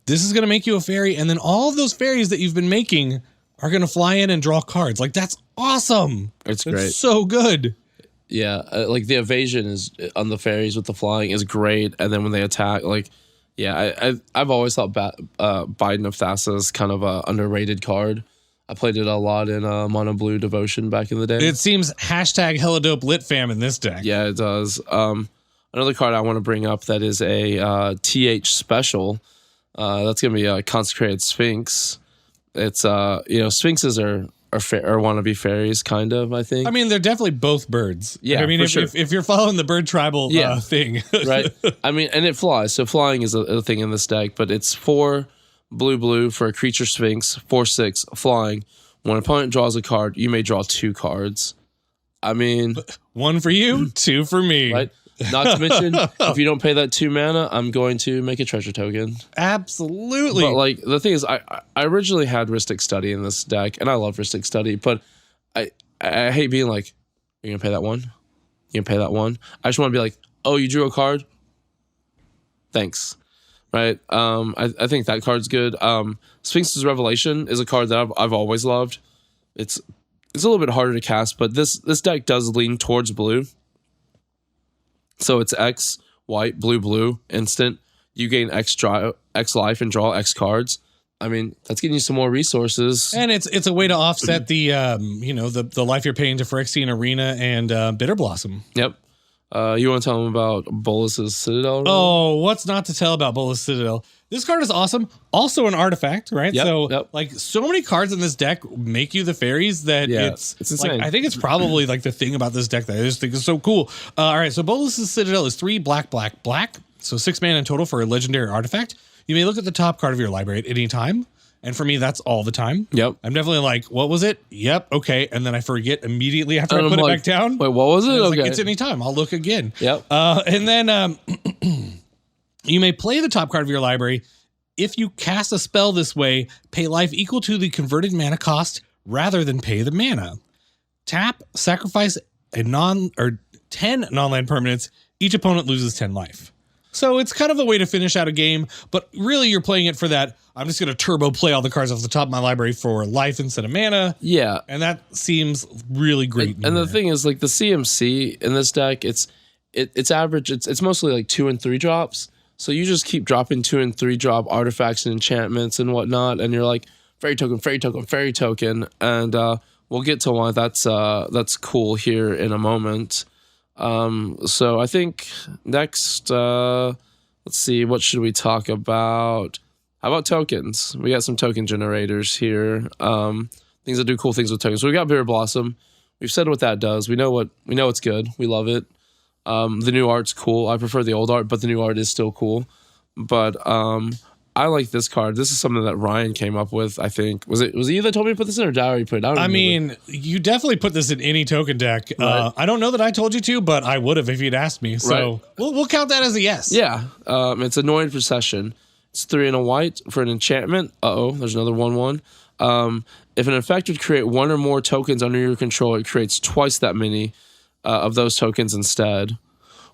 this is going to make you a fairy, and then all of those fairies that you've been making are going to fly in and draw cards. Like, that's awesome. It's great. So good. Yeah, like the evasion is on the fairies with the flying is great, and then when they attack, like, yeah, I've always thought Biden of Thassa is kind of a underrated card. I played it a lot in Mono Blue Devotion back in the day. It seems hashtag hella dope lit fam in this deck. Yeah, it does. Another card I want to bring up that is a TH special. That's going to be a Consecrated Sphinx. It's Sphinxes are wannabe fairies, kind of, I think. I mean, they're definitely both birds. Yeah, I mean, sure. if you're following the bird tribal thing. Right. I mean, and it flies. So flying is a thing in this deck, but it's 4 blue for a creature Sphinx, 4/6 flying. When an opponent draws a card, you may draw 2 cards. I mean, 1 for you, 2 for me. Right. Not to mention, if you don't pay that 2 mana, I'm going to make a treasure token. Absolutely. But like the thing is, I originally had Rhystic Study in this deck, and I love Rhystic Study, but I hate being like, you're gonna pay that 1? You gonna pay that 1? I just want to be like, oh, you drew a card? Thanks. Right. I think that card's good. Sphinx's Revelation is a card that I've always loved. It's a little bit harder to cast, but this deck does lean towards blue. So it's X, white, blue, instant. You gain X life and draw X cards. I mean, that's getting you some more resources. And it's a way to offset the the life you're paying to Phyrexian Arena and Bitter Blossom. Yep. You want to tell them about Bolas's Citadel? Oh, what's not to tell about Bolas Citadel? This card is awesome. Also an artifact, right? Yep, so many cards in this deck make you the fairies that it's insane. I think it's probably like the thing about this deck that I just think is so cool. All right, so Bolas's Citadel is 3 black. So 6 mana in total for a legendary artifact. You may look at the top card of your library at any time. And for me, that's all the time. Yep. I'm definitely like, what was it? Yep. Okay. And then I forget immediately after I put it back down. Wait, what was it? Okay. It's any time. I'll look again. Yep. And then you may play the top card of your library. If you cast a spell this way, pay life equal to the converted mana cost rather than pay the mana. Tap, sacrifice 10 non-land permanents. Each opponent loses 10 life. So it's kind of a way to finish out a game, but really you're playing it for that. I'm just going to turbo play all the cards off the top of my library for life instead of mana. Yeah. And that seems really great. And the thing is, like, the CMC in this deck, it's average. It's mostly like 2 and 3 drops. So you just keep dropping 2 and 3 drop artifacts and enchantments and whatnot. And you're like, fairy token. And we'll get to why that's cool here in a moment. So I think next, let's see, what should we talk about? How about tokens? We got some token generators here. Things that do cool things with tokens. So we got Bitter Blossom. We've said what that does. We know it's good. We love it. The new art's cool. I prefer the old art, but the new art is still cool. But I like this card. This is something that Ryan came up with, I think. Was it you that told me to put this in, or did I already put it? I mean, you definitely put this in any token deck. Right. I don't know that I told you to, but I would have if you'd asked me. So we'll count that as a yes. Yeah. It's Annoyed Procession. It's 3 and a white for an enchantment. There's another 1/1. If an effect would create 1 or more tokens under your control, it creates twice that many of those tokens instead.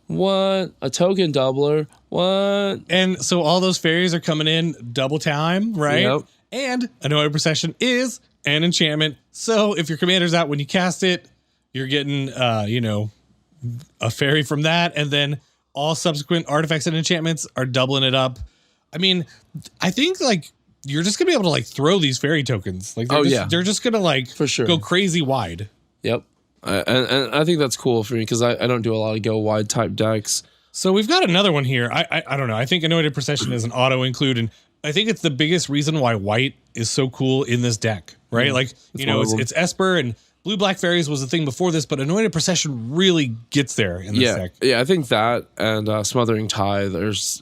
What? A token doubler? What? And so all those fairies are coming in double time, right? Yep. And Annoyed Procession is an enchantment. So if your commander's out when you cast it, you're getting, a fairy from that. And then all subsequent artifacts and enchantments are doubling it up. I mean, I think like you're just gonna be able to like throw these fairy tokens. Like, they're just gonna like for sure go crazy wide. Yep, and I think that's cool for me because I don't do a lot of go wide type decks. So we've got another one here. I don't know. I think Annoyed Procession is an auto include, and I think it's the biggest reason why white is so cool in this deck, right? Like it's Esper and blue-black fairies was the thing before this, but Annoyed Procession really gets there in this deck. Yeah, I think that and Smothering Tithe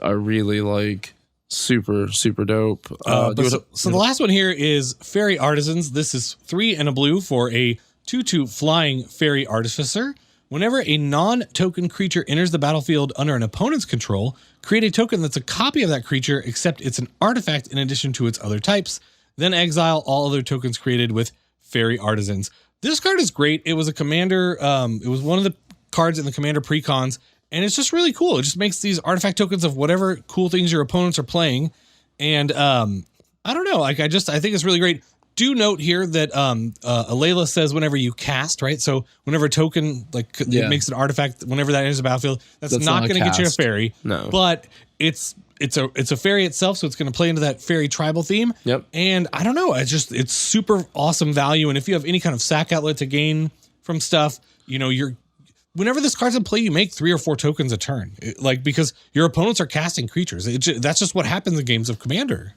are really like super dope. So the last one here is Fairy Artisans. This is 3 and a blue for a 2/2 flying Fairy Artificer. Whenever a non-token creature enters the battlefield under an opponent's control, create a token that's a copy of that creature, except it's an artifact in addition to its other types. Then exile all other tokens created with Fairy Artisans. This card is great. It was a commander. It was one of the cards in the commander precons. And it's just really cool. It just makes these artifact tokens of whatever cool things your opponents are playing. And I don't know. Like I think it's really great. Do note here that Alela says whenever you cast, right? So whenever a token it makes an artifact, whenever that enters the battlefield, that's not going to get you a fairy. No. But it's a fairy itself, so it's going to play into that fairy tribal theme. Yep. And I don't know. It's super awesome value. And if you have any kind of sack outlet to gain from stuff, whenever this card's in play, you make 3 or 4 tokens a turn, because your opponents are casting creatures. That's just what happens in games of Commander.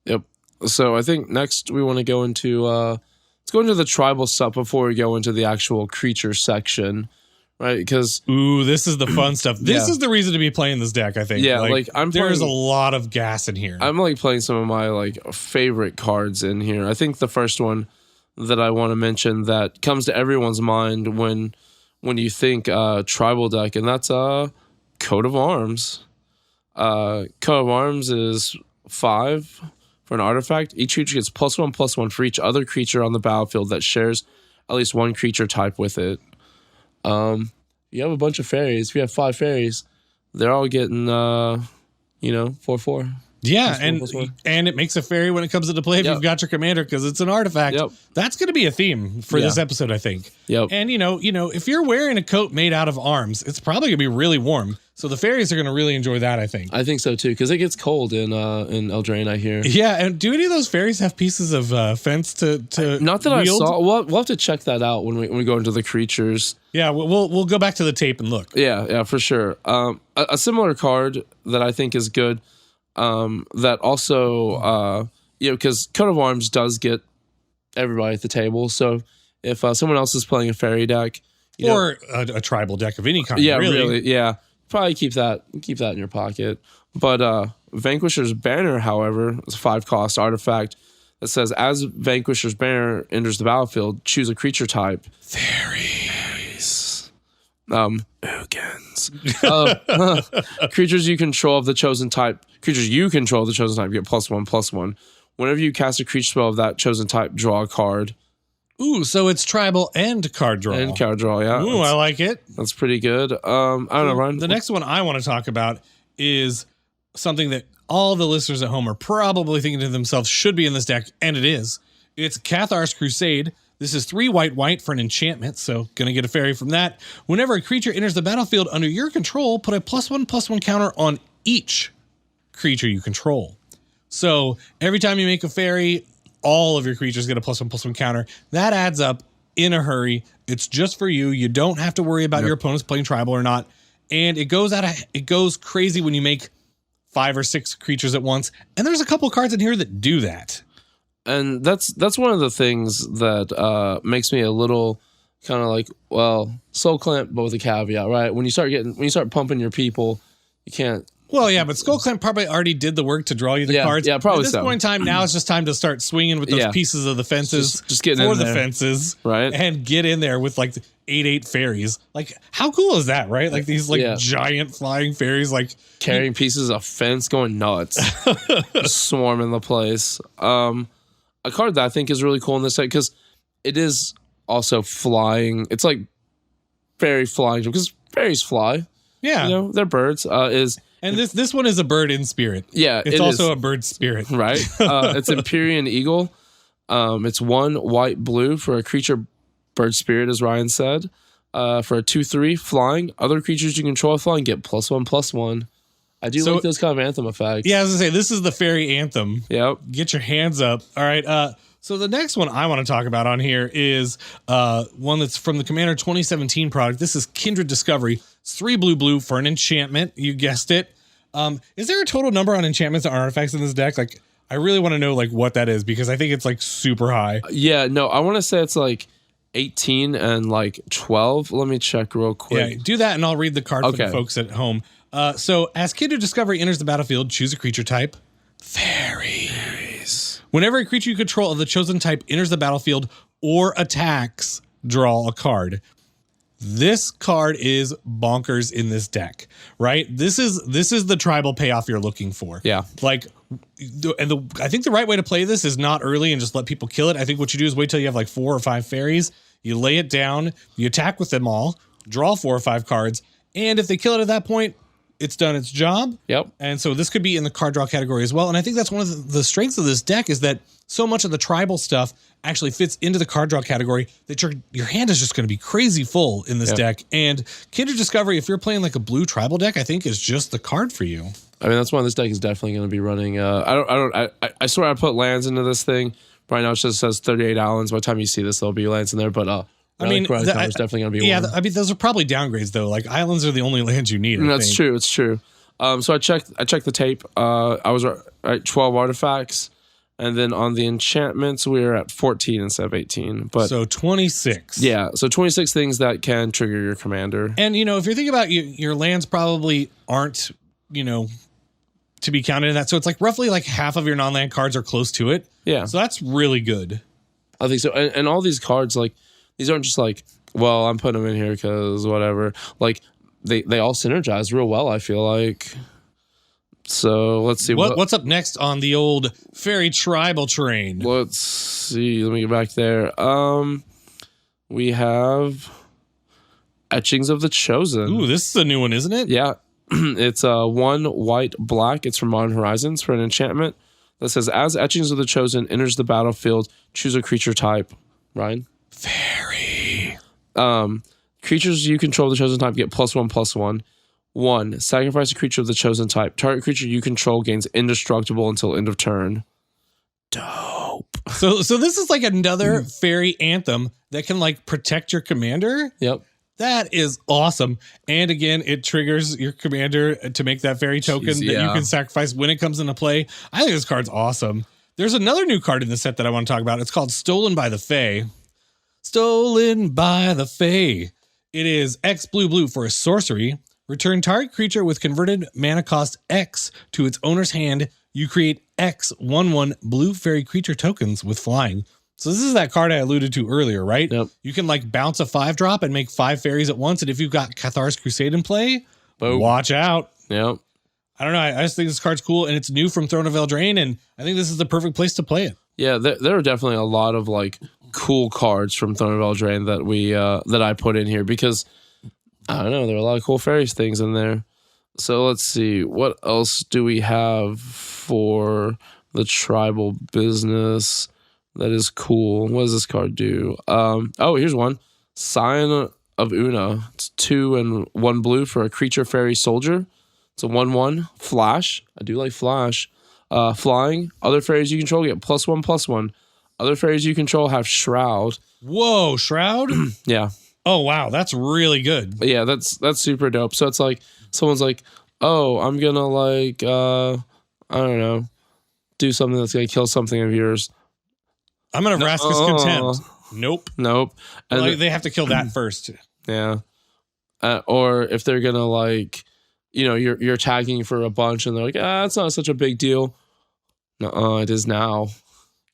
Yep. So I think next we want to go into let's go into the tribal stuff before we go into the actual creature section, right? Because this is the fun stuff. This is the reason to be playing this deck, I think. Yeah, there's a lot of gas in here. I'm playing some of my favorite cards in here. I think the first one that I want to mention that comes to everyone's mind when you think tribal deck, and that's Coat of Arms. Coat of Arms is 5 for an artifact. Each creature gets +1/+1 for each other creature on the battlefield that shares at least one creature type with it. You have a bunch of fairies. If you have 5 fairies, they're all getting 4/4. Yeah, and it makes a fairy when it comes into play if you've got your commander because it's an artifact. Yep. That's going to be a theme for this episode, I think. Yep. And if you're wearing a coat made out of arms, it's probably going to be really warm. So the fairies are going to really enjoy that, I think. I think so too, because it gets cold in Eldraine, I hear. Yeah, and do any of those fairies have pieces of fence to Not that wield? I saw. We'll have to check that out when we go into the creatures. Yeah, we'll go back to the tape and look. Yeah, for sure. A similar card that I think is good. That also, because Coat of Arms does get everybody at the table. So if someone else is playing a fairy deck, or a tribal deck of any kind, really, probably keep that in your pocket. But Vanquisher's Banner, however, is a 5-cost artifact that says as Vanquisher's Banner enters the battlefield, choose a creature type. Fairies. Ugins. Creatures you control of the chosen type. Creatures you control of the chosen type get +1/+1. Whenever you cast a creature spell of that chosen type, draw a card. Ooh, so it's tribal and card draw. And card draw, yeah. Ooh, I like it. That's pretty good. I don't know, Ryan. The next one I want to talk about is something that all the listeners at home are probably thinking to themselves should be in this deck, and it is. It's Cathars Crusade. This is 3 white for an enchantment, so gonna get a fairy from that. Whenever a creature enters the battlefield under your control, put a +1/+1 counter on each creature you control. So every time you make a fairy, all of your creatures get a +1/+1 counter. That adds up in a hurry. It's just for you. You don't have to worry about your opponents playing tribal or not. And it goes crazy when you make 5 or 6 creatures at once. And there's a couple cards in here that do that. And that's one of the things that makes me a little kind of Soul Clamp, but with a caveat, right? When you start pumping your people, you can't Well, yeah, but Skullclamp probably already did the work to draw you the cards. Yeah, probably At this point in time, now it's just time to start swinging with those pieces of the fences just getting for in the there. fences, Right. And get in there with like 8/8 fairies. Like, how cool is that, right? Like these giant flying fairies, like carrying pieces of fence, going nuts, swarming the place. A card that I think is really cool in this set because it is also flying. It's like fairy flying because fairies fly. Yeah, you know, they're birds. And this one is a bird in spirit. Yeah, it's also a bird spirit. Right. It's Empyrean Eagle. It's 1 white blue for a creature bird spirit, as Ryan said. For a 2/3 flying, other creatures you control flying get +1/+1. I do like those kind of anthem effects. Yeah, I was gonna say this is the fairy anthem. Yep. Get your hands up. All right. So the next one I want to talk about on here is one that's from the Commander 2017 product. This is Kindred Discovery. It's 3 blue for an enchantment. You guessed it. Is there a total number on enchantments and artifacts in this deck? Like, I really want to know like what that is because I think it's like super high. Yeah, no, I want to say it's like 18 and like 12. Let me check real quick. Yeah, do that and I'll read the card for the folks at home. So as Kindred Discovery enters the battlefield, choose a creature type. Fairies. Whenever a creature you control of the chosen type enters the battlefield or attacks, draw a card. This card is bonkers in this deck, right? This is the tribal payoff you're looking for. Yeah. Like, I think the right way to play this is not early and just let people kill it. I think what you do is wait till you have like 4 or 5 fairies. You lay it down, you attack with them all, draw 4 or 5 cards, and if they kill it at that point, it's done its job. Yep. And so this could be in the card draw category as well. And I think that's one of the strengths of this deck is that so much of the tribal stuff actually fits into the card draw category that your hand is just going to be crazy full in this deck. And Kindred Discovery, if you're playing like a blue tribal deck, I think is just the card for you. I mean, that's why this deck is definitely going to be running. I swear I put lands into this thing. Right now it just says 38 islands. By the time you see this, there'll be lands in there. But I mean, there's definitely going to be one. I mean, those are probably downgrades though. Like islands are the only lands you need. That's true. It's true. So I checked the tape. I was right 12 artifacts, and then on the enchantments we were at 14 instead of 18. But so 26. Yeah, so 26 things that can trigger your commander. And you know, if you're thinking about your lands, probably aren't to be counted in that. So it's like roughly like half of your non-land cards are close to it. Yeah. So that's really good. I think so. And all these cards, like, these aren't just like, well, I'm putting them in here because whatever. Like, they all synergize real well, I feel like. So let's see. What's up next on the old fairy tribal train? Let's see. Let me get back there. We have Etchings of the Chosen. Ooh, this is a new one, isn't it? Yeah. It's 1 white black. It's from Modern Horizons for an enchantment that says, as Etchings of the Chosen enters the battlefield, choose a creature type. Ryan? Fairy. Creatures you control of the chosen type get +1/+1. 1. Sacrifice a creature of the chosen type. Target creature you control gains indestructible until end of turn. Dope. So this is like another fairy anthem that can like protect your commander. Yep. That is awesome. And again, it triggers your commander to make that fairy token that you can sacrifice when it comes into play. I think this card's awesome. There's another new card in the set that I want to talk about. It's called Stolen by the Fae. Stolen by the Fae. It is X blue for a sorcery. Return target creature with converted mana cost X to its owner's hand. You create X 1/1 blue fairy creature tokens with flying. So this is that card I alluded to earlier, right? Yep. You can like bounce a 5-drop and make 5 fairies at once. And if you've got Cathars Crusade in play, watch out. Yep. I don't know. I just think this card's cool and it's new from Throne of Eldraine. And I think this is the perfect place to play it. Yeah, there are definitely a lot of like cool cards from Throne of Eldraine that that I put in here because I don't know, there are a lot of cool fairies things in there. So let's see, what else do we have for the tribal business that is cool? What does this card do? Here's one. Scion of Una. It's 2 and 1 blue for a creature fairy soldier. It's a 1/1 flash. I do like flash. Flying. Other fairies you control get +1/+1. Other fairies you control have Shroud. Whoa, Shroud? Yeah. Oh, wow. That's really good. Yeah, that's super dope. So it's like, someone's like, oh, I'm going to like, I don't know, do something that's going to kill something of yours. I'm going to Vraska's Contempt. Nope. And well, they have to kill that first. Yeah. Or if they're going to like you're tagging for a bunch, and they're like, it's not such a big deal. No, it is now.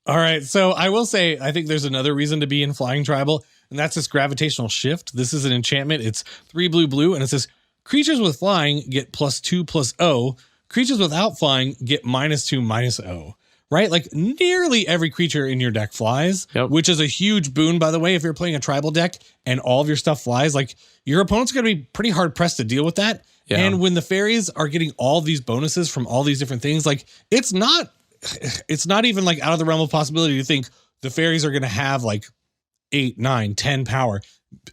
All right, so I will say, I think there's another reason to be in Flying Tribal, and that's this gravitational shift. This is an enchantment. It's 3 blue, and it says, creatures with flying get +2/+0. Creatures without flying get -2/-0. Right? Like nearly every creature in your deck flies, which is a huge boon, by the way. If you're playing a tribal deck and all of your stuff flies, like your opponent's going to be pretty hard pressed to deal with that. Yeah. And when the fairies are getting all these bonuses from all these different things, like it's not even like out of the realm of possibility to think the fairies are going to have like 8, 9, 10 power.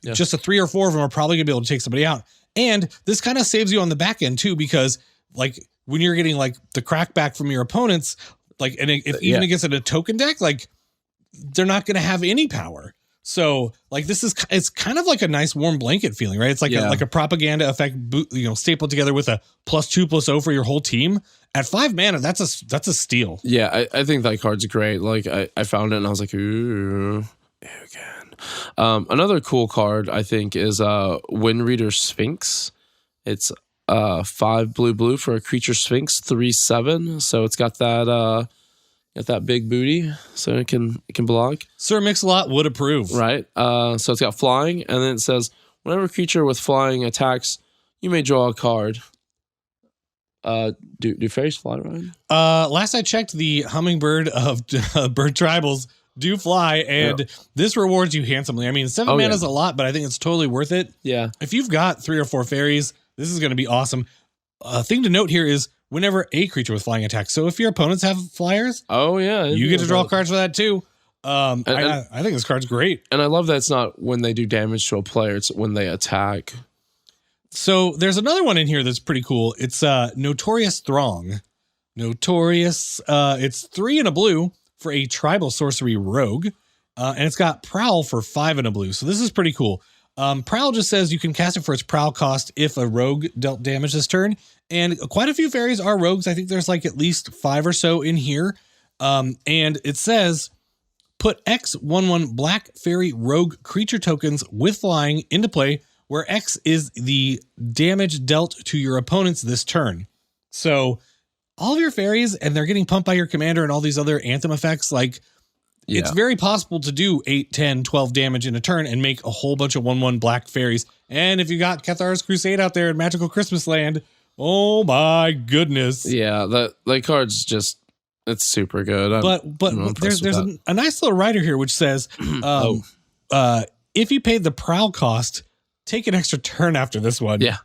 Yeah. Just a 3 or 4 of them are probably gonna be able to take somebody out. And this kind of saves you on the back end too, because like when you're getting like the crackback from your opponents, like, and even against a token deck, like they're not going to have any power. So like it's kind of like a nice warm blanket feeling, right? It's like a propaganda effect, stapled together with a +2/+0 for your whole team at 5 mana. That's a steal. Yeah, I think that card's great. Like I found it and I was like, ooh, again. Another cool card I think is Wind Reader Sphinx. It's 5 blue for a creature Sphinx, 3/7. So it's got that big booty, so it can block. Sir Mix-a-Lot would approve. Right. So it's got flying, and then it says whenever a creature with flying attacks, you may draw a card. Do fairies fly, Ryan? Last I checked, the hummingbird of bird tribals do fly, and this rewards you handsomely. I mean, 7 mana is a lot, but I think it's totally worth it. Yeah. If you've got 3 or 4 fairies, this is going to be awesome. Thing to note here is whenever a creature with flying attacks. So if your opponents have flyers, you get to draw cards for that too. I think this card's great. And I love that it's not when they do damage to a player, it's when they attack. So there's another one in here that's pretty cool. It's Notorious Throng. Notorious, it's 3 and a blue for a tribal sorcery rogue. And it's got Prowl for 5 and a blue. So this is pretty cool. Prowl just says you can cast it for its Prowl cost if a rogue dealt damage this turn. And quite a few fairies are rogues. I think there's like at least 5 or so in here. And it says, put X 1/1 black fairy rogue creature tokens with flying into play, where X is the damage dealt to your opponents this turn. So all of your fairies, and they're getting pumped by your commander and all these other anthem effects, like it's very possible to do 8, 10, 12 damage in a turn and make a whole bunch of 1/1 black fairies. And if you got Cathars Crusade out there in Magical Christmas Land, oh my goodness. Yeah, that card's just, it's super good. But there's a nice little rider here which says, if you paid the Prowl cost, take an extra turn after this one. Yeah.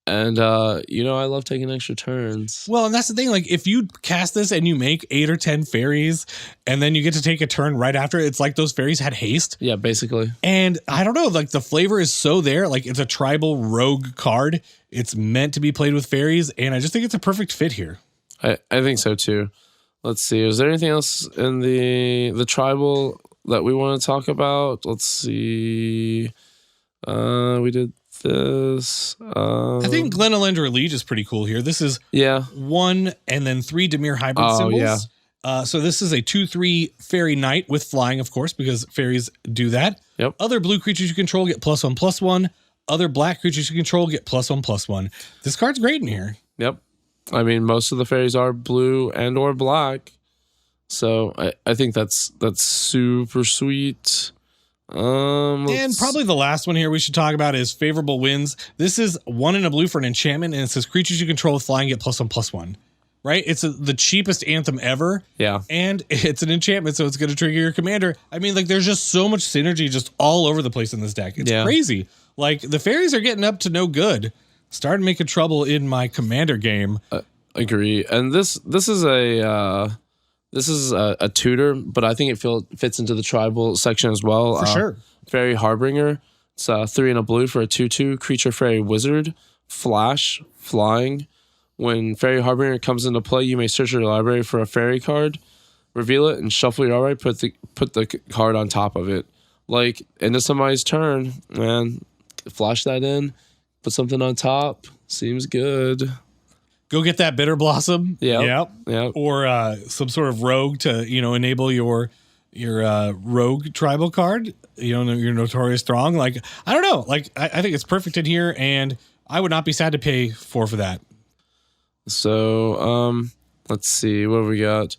And, I love taking extra turns. Well, and that's the thing. Like, if you cast this and you make 8 or 10 fairies, and then you get to take a turn right after, it's like those fairies had haste. Yeah, basically. And I don't know, like, the flavor is so there. Like, it's a tribal rogue card. It's meant to be played with fairies, and I just think it's a perfect fit here. I think so, too. Let's see. Is there anything else in the tribal that we want to talk about? Let's see. We did this. I think Glen Elendra Liege is pretty cool here. This is 1 and then 3 Dimir hybrid symbols. Yeah. So this is a 2/3 fairy knight with flying, of course, because fairies do that. Yep. Other blue creatures you control get +1/+1. Other black creatures you control get +1/+1. This card's great in here. Yep. I mean, most of the fairies are blue and or black. So I think that's super sweet. And probably the last one here we should talk about is Favorable Winds. This is 1 and a blue for an enchantment, and it says creatures you control with flying get +1/+1. Right? It's the cheapest anthem ever. Yeah. And it's an enchantment, so it's going to trigger your commander. I mean, like, there's just so much synergy just all over the place in this deck. It's crazy. Like, the fairies are getting up to no good. Starting making trouble in my commander game. Agree. And this is a tutor, but I think it fits into the tribal section as well. For sure. Fairy Harbinger. It's 3 and a blue for a 2/2 creature fairy wizard. Flash, flying. When Fairy Harbinger comes into play, you may search your library for a fairy card, reveal it, and shuffle your library. Put the card on top of it. Like, into somebody's turn, man, flash that in, put something on top. Seems good. Go get that Bitter Blossom. Yeah. Or some sort of rogue to, enable your rogue tribal card, your Notorious Throng. Like, I don't know. Like, I think it's perfect in here. And I would not be sad to pay 4 for that. So, let's see. What have we got?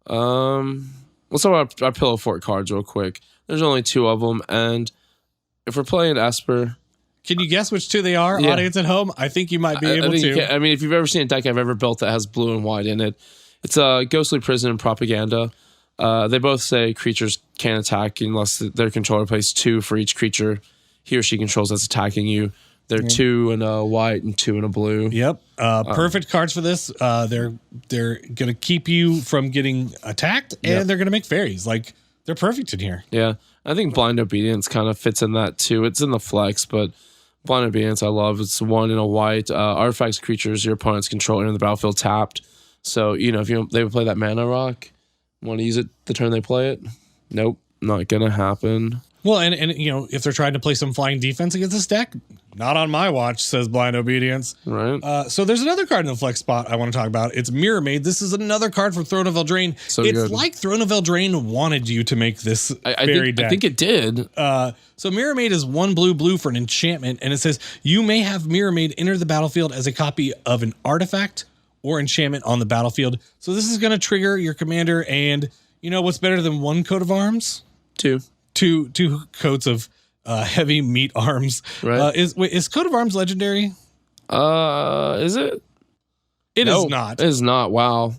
Let's talk about our Pillow Fort cards real quick. There's only 2 of them. And if we're playing Esper... Can you guess which 2 they are, audience at home? I think you might be able to. I mean, if you've ever seen a deck I've ever built that has blue and white in it, it's Ghostly Prison and Propaganda. They both say creatures can't attack unless their controller plays 2 for each creature he or she controls that's attacking you. They're 2 in a white and 2 in a blue. Yep. Perfect cards for this. They're going to keep you from getting attacked, and they're going to make fairies. Like, they're perfect in here. Yeah. I think Blind Obedience kind of fits in that, too. It's in the flex, but Blind Obedience I love. It's 1 in a white. Artifacts creatures your opponents control enter the battlefield tapped. So, if they would play that mana rock, want to use it the turn they play it? Nope. Not going to happen. Well, and if they're trying to play some flying defense against this deck, not on my watch, says Blind Obedience. Right. So there's another card in the flex spot I want to talk about. It's Mirror Maid. This is another card from Throne of Eldraine. So it's good. like Throne of Eldraine wanted you to make this deck. I think it did. So Mirror Maid is 1 blue for an enchantment, and it says you may have Mirror Maid enter the battlefield as a copy of an artifact or enchantment on the battlefield. So this is going to trigger your commander, and what's better than 1 coat of arms? 2. Two coats of heavy meat arms. Right. Is coat of arms legendary? Is it? It is not. It is not. Wow.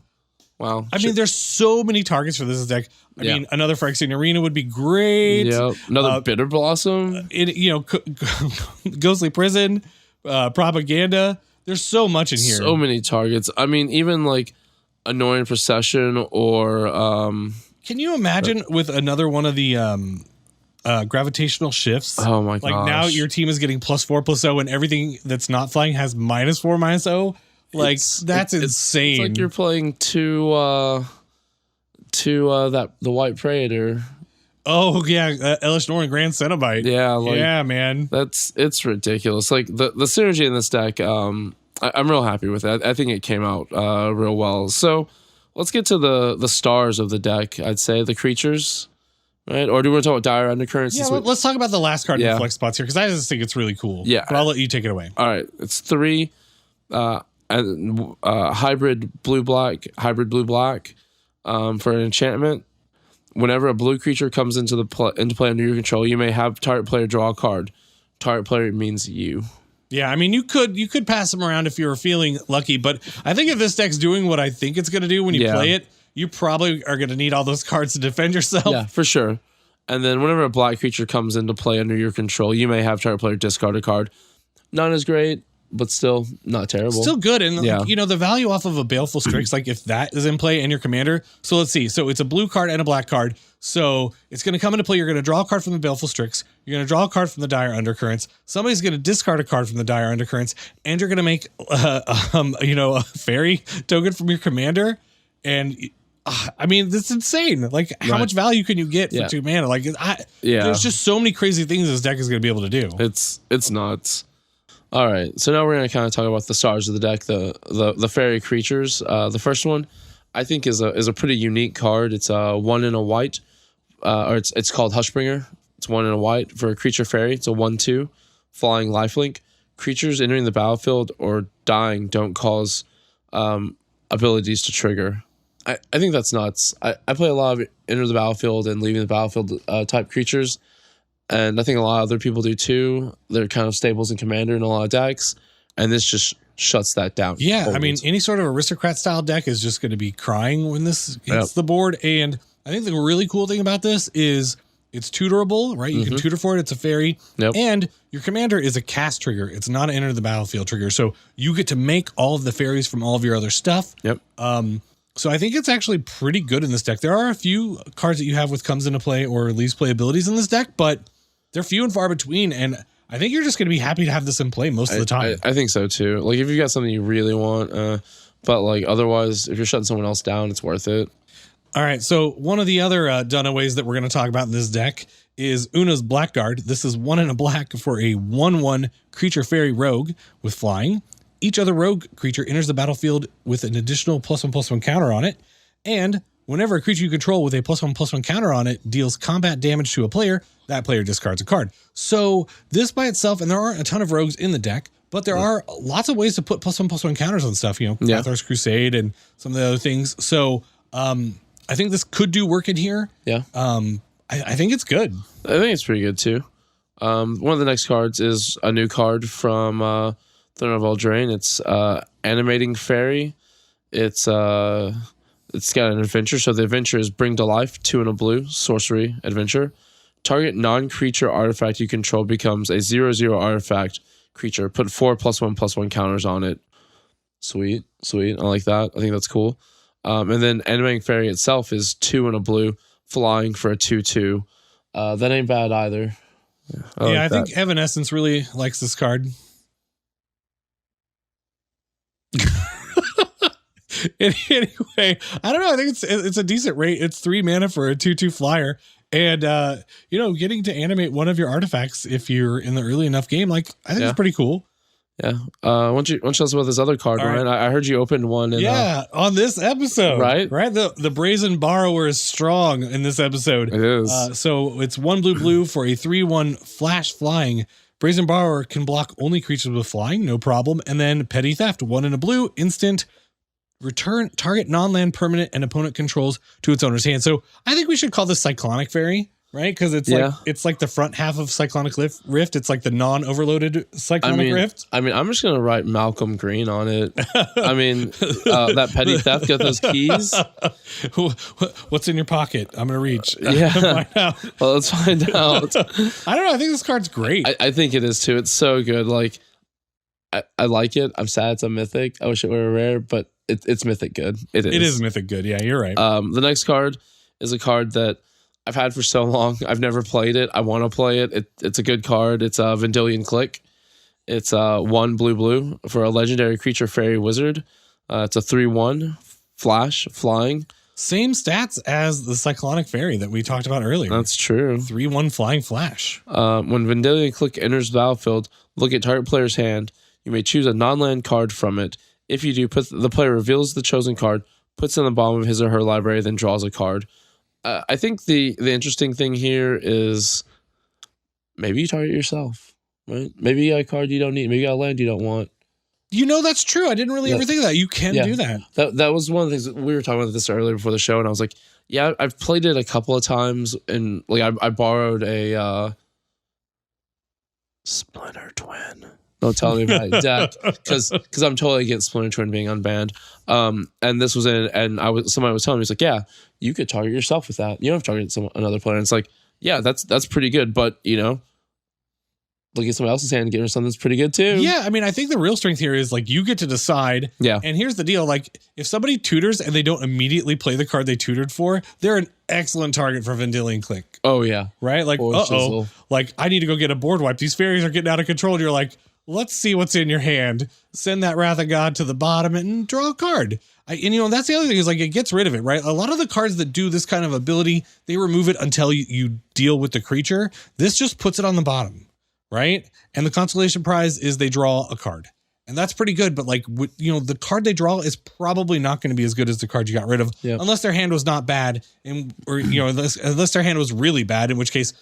I mean, there's so many targets for this deck. I mean, another Phyrexian Arena would be great. Yep. Another Bitter Blossom. Ghostly Prison, Propaganda. There's so much in here. So many targets. I mean, even like Annoying Procession or can you imagine with another one of the gravitational shifts? Oh my gosh. Like now your team is getting +4/+0 and everything that's not flying has -4/-0. Like that's insane. It's like you're playing the White Praetor. Oh yeah, Elish Norn Grand Cenobite. Yeah, man. It's ridiculous. Like the synergy in this deck, I'm real happy with it. I think it came out real well. So let's get to the stars of the deck. I'd say the creatures, right? Or do we want to talk about Dire Undercurrents? Yeah, let's talk about the last card in the flex spots here because I just think it's really cool. Yeah, but I'll let you take it away. All right, it's 3 hybrid blue-black for an enchantment. Whenever a blue creature comes into play under your control, you may have target player draw a card. Target player means you. Yeah, I mean, you could pass them around if you were feeling lucky, but I think if this deck's doing what I think it's going to do when you play it, you probably are going to need all those cards to defend yourself. Yeah, for sure. And then whenever a black creature comes into play under your control, you may have target player discard a card. Not as great, but still not terrible. Still good. And the value off of a Baleful Strix, like if that is in play and your commander. So let's see. So it's a blue card and a black card. So it's going to come into play. You're going to draw a card from the Baleful Strix. You're going to draw a card from the Dire Undercurrents. Somebody's going to discard a card from the Dire Undercurrents, and you're going to make a fairy token from your commander. And I mean, that's insane. Like, how much value can you get for 2 mana? Like, there's just so many crazy things this deck is going to be able to do. It's nuts. All right, so now we're going to kind of talk about the stars of the deck, the fairy creatures. The first one, I think, is a pretty unique card. It's 1 in a white, or it's called Hushbringer. It's 1 in a white for a creature fairy. It's a 1/2 flying lifelink. Creatures entering the battlefield or dying don't cause abilities to trigger. I think that's nuts. I play a lot of enter the battlefield and leaving the battlefield type creatures. And I think a lot of other people do too. They're kind of staples in Commander in a lot of decks. And this just shuts that down. Yeah, I mean, any sort of aristocrat style deck is just going to be crying when this hits the board. And I think the really cool thing about this is it's tutorable, right? You can tutor for it. It's a fairy. Yep. And your commander is a cast trigger. It's not an enter the battlefield trigger. So you get to make all of the fairies from all of your other stuff. Yep. So I think it's actually pretty good in this deck. There are a few cards that you have with comes into play or leaves play abilities in this deck, but they're few and far between, and I think you're just going to be happy to have this in play most of the time. I think so too. Like if you've got something you really want, but like otherwise, if you're shutting someone else down, it's worth it. All right, so one of the other dunaways that we're going to talk about in this deck is Una's Blackguard. This is 1 in a black for a 1/1 creature fairy rogue with flying. Each other rogue creature enters the battlefield with an additional +1/+1 counter on it, and whenever a creature you control with a +1/+1 counter on it deals combat damage to a player, that player discards a card. So this by itself, and there aren't a ton of rogues in the deck, but there are lots of ways to put +1/+1 counters on stuff, Cathars Crusade and some of the other things. So I think this could do work in here. Yeah. I think it's good. I think it's pretty good too. One of the next cards is a new card from Throne of Eldraine. It's Animating Fairy. It's got an adventure. So the adventure is Bring to Life, 2 and a blue, sorcery adventure. Target non-creature artifact you control becomes a 0/0 artifact creature. Put 4 +1/+1 counters on it. Sweet. I like that. I think that's cool. And then Animating Fairy itself is 2 and a blue, flying for a 2/2. That ain't bad either. I think Evanescence really likes this card. Anyway, I don't know. I think it's a decent rate. It's 3 mana for a 2/2 flyer. And, getting to animate one of your artifacts if you're in the early enough game, I think it's pretty cool. Yeah. Why don't you tell us about this other card, Ryan? Right. I heard you opened one. On this episode. Right? The Brazen Borrower is strong in this episode. It is. So it's 1 blue for a 3/1 flash flying. Brazen Borrower can block only creatures with flying, no problem. And then Petty Theft, 1 and a blue, instant. Return target non-land permanent and opponent controls to its owner's hand. So I think we should call this Cyclonic Fairy, right? Because it's like the front half of Cyclonic Rift. It's like the non-overloaded Cyclonic Rift. I'm just gonna write Malcolm Green on it. That Petty Theft got those keys. What's in your pocket? I'm gonna reach. Yeah. Well, let's find out. I don't know. I think this card's great. I think it is too. It's so good. I like it. I'm sad it's a mythic. I wish it were rare, but it's mythic good. It is mythic good. Yeah, you're right. The next card is a card that I've had for so long. I've never played it. I want to play it. It's a good card. It's a Vendilion Click. It's 1 blue for a legendary creature fairy wizard. It's a 3/1 flash flying. Same stats as the Cyclonic Fairy that we talked about earlier. That's true. 3/1 flying flash. When Vendilion Click enters the battlefield, look at target player's hand. You may choose a non-land card from it. If you do, the player reveals the chosen card, puts it in the bottom of his or her library, then draws a card. I think the interesting thing here is maybe you target yourself, right? Maybe you got a card you don't need. Maybe you got a land you don't want. That's true. I didn't really ever think of that. You can do that. That was one of the things that we were talking about this earlier before the show, and I was like, yeah, I've played it a couple of times, and I borrowed a Splinter Twin. Don't tell me about it, deck, because I'm totally against Splinter Twin being unbanned. And this was somebody was telling me, it's like, yeah, you could target yourself with that. You don't have to target another player. And it's like, yeah, that's pretty good, but look at somebody else's hand and get something that's pretty good too. Yeah, I think the real strength here is you get to decide. Yeah. And here's the deal: if somebody tutors and they don't immediately play the card they tutored for, they're an excellent target for Vendilion Click. Oh yeah, right. I need to go get a board wipe. These fairies are getting out of control. And you're like, let's see what's in your hand. Send that Wrath of God to the bottom and draw a card. That's the other thing is it gets rid of it, right? A lot of the cards that do this kind of ability, they remove it until you deal with the creature. This just puts it on the bottom, right? And the consolation prize is they draw a card. And that's pretty good, but the card they draw is probably not going to be as good as the card you got rid of, unless their hand was not bad, unless their hand was really bad, in which case,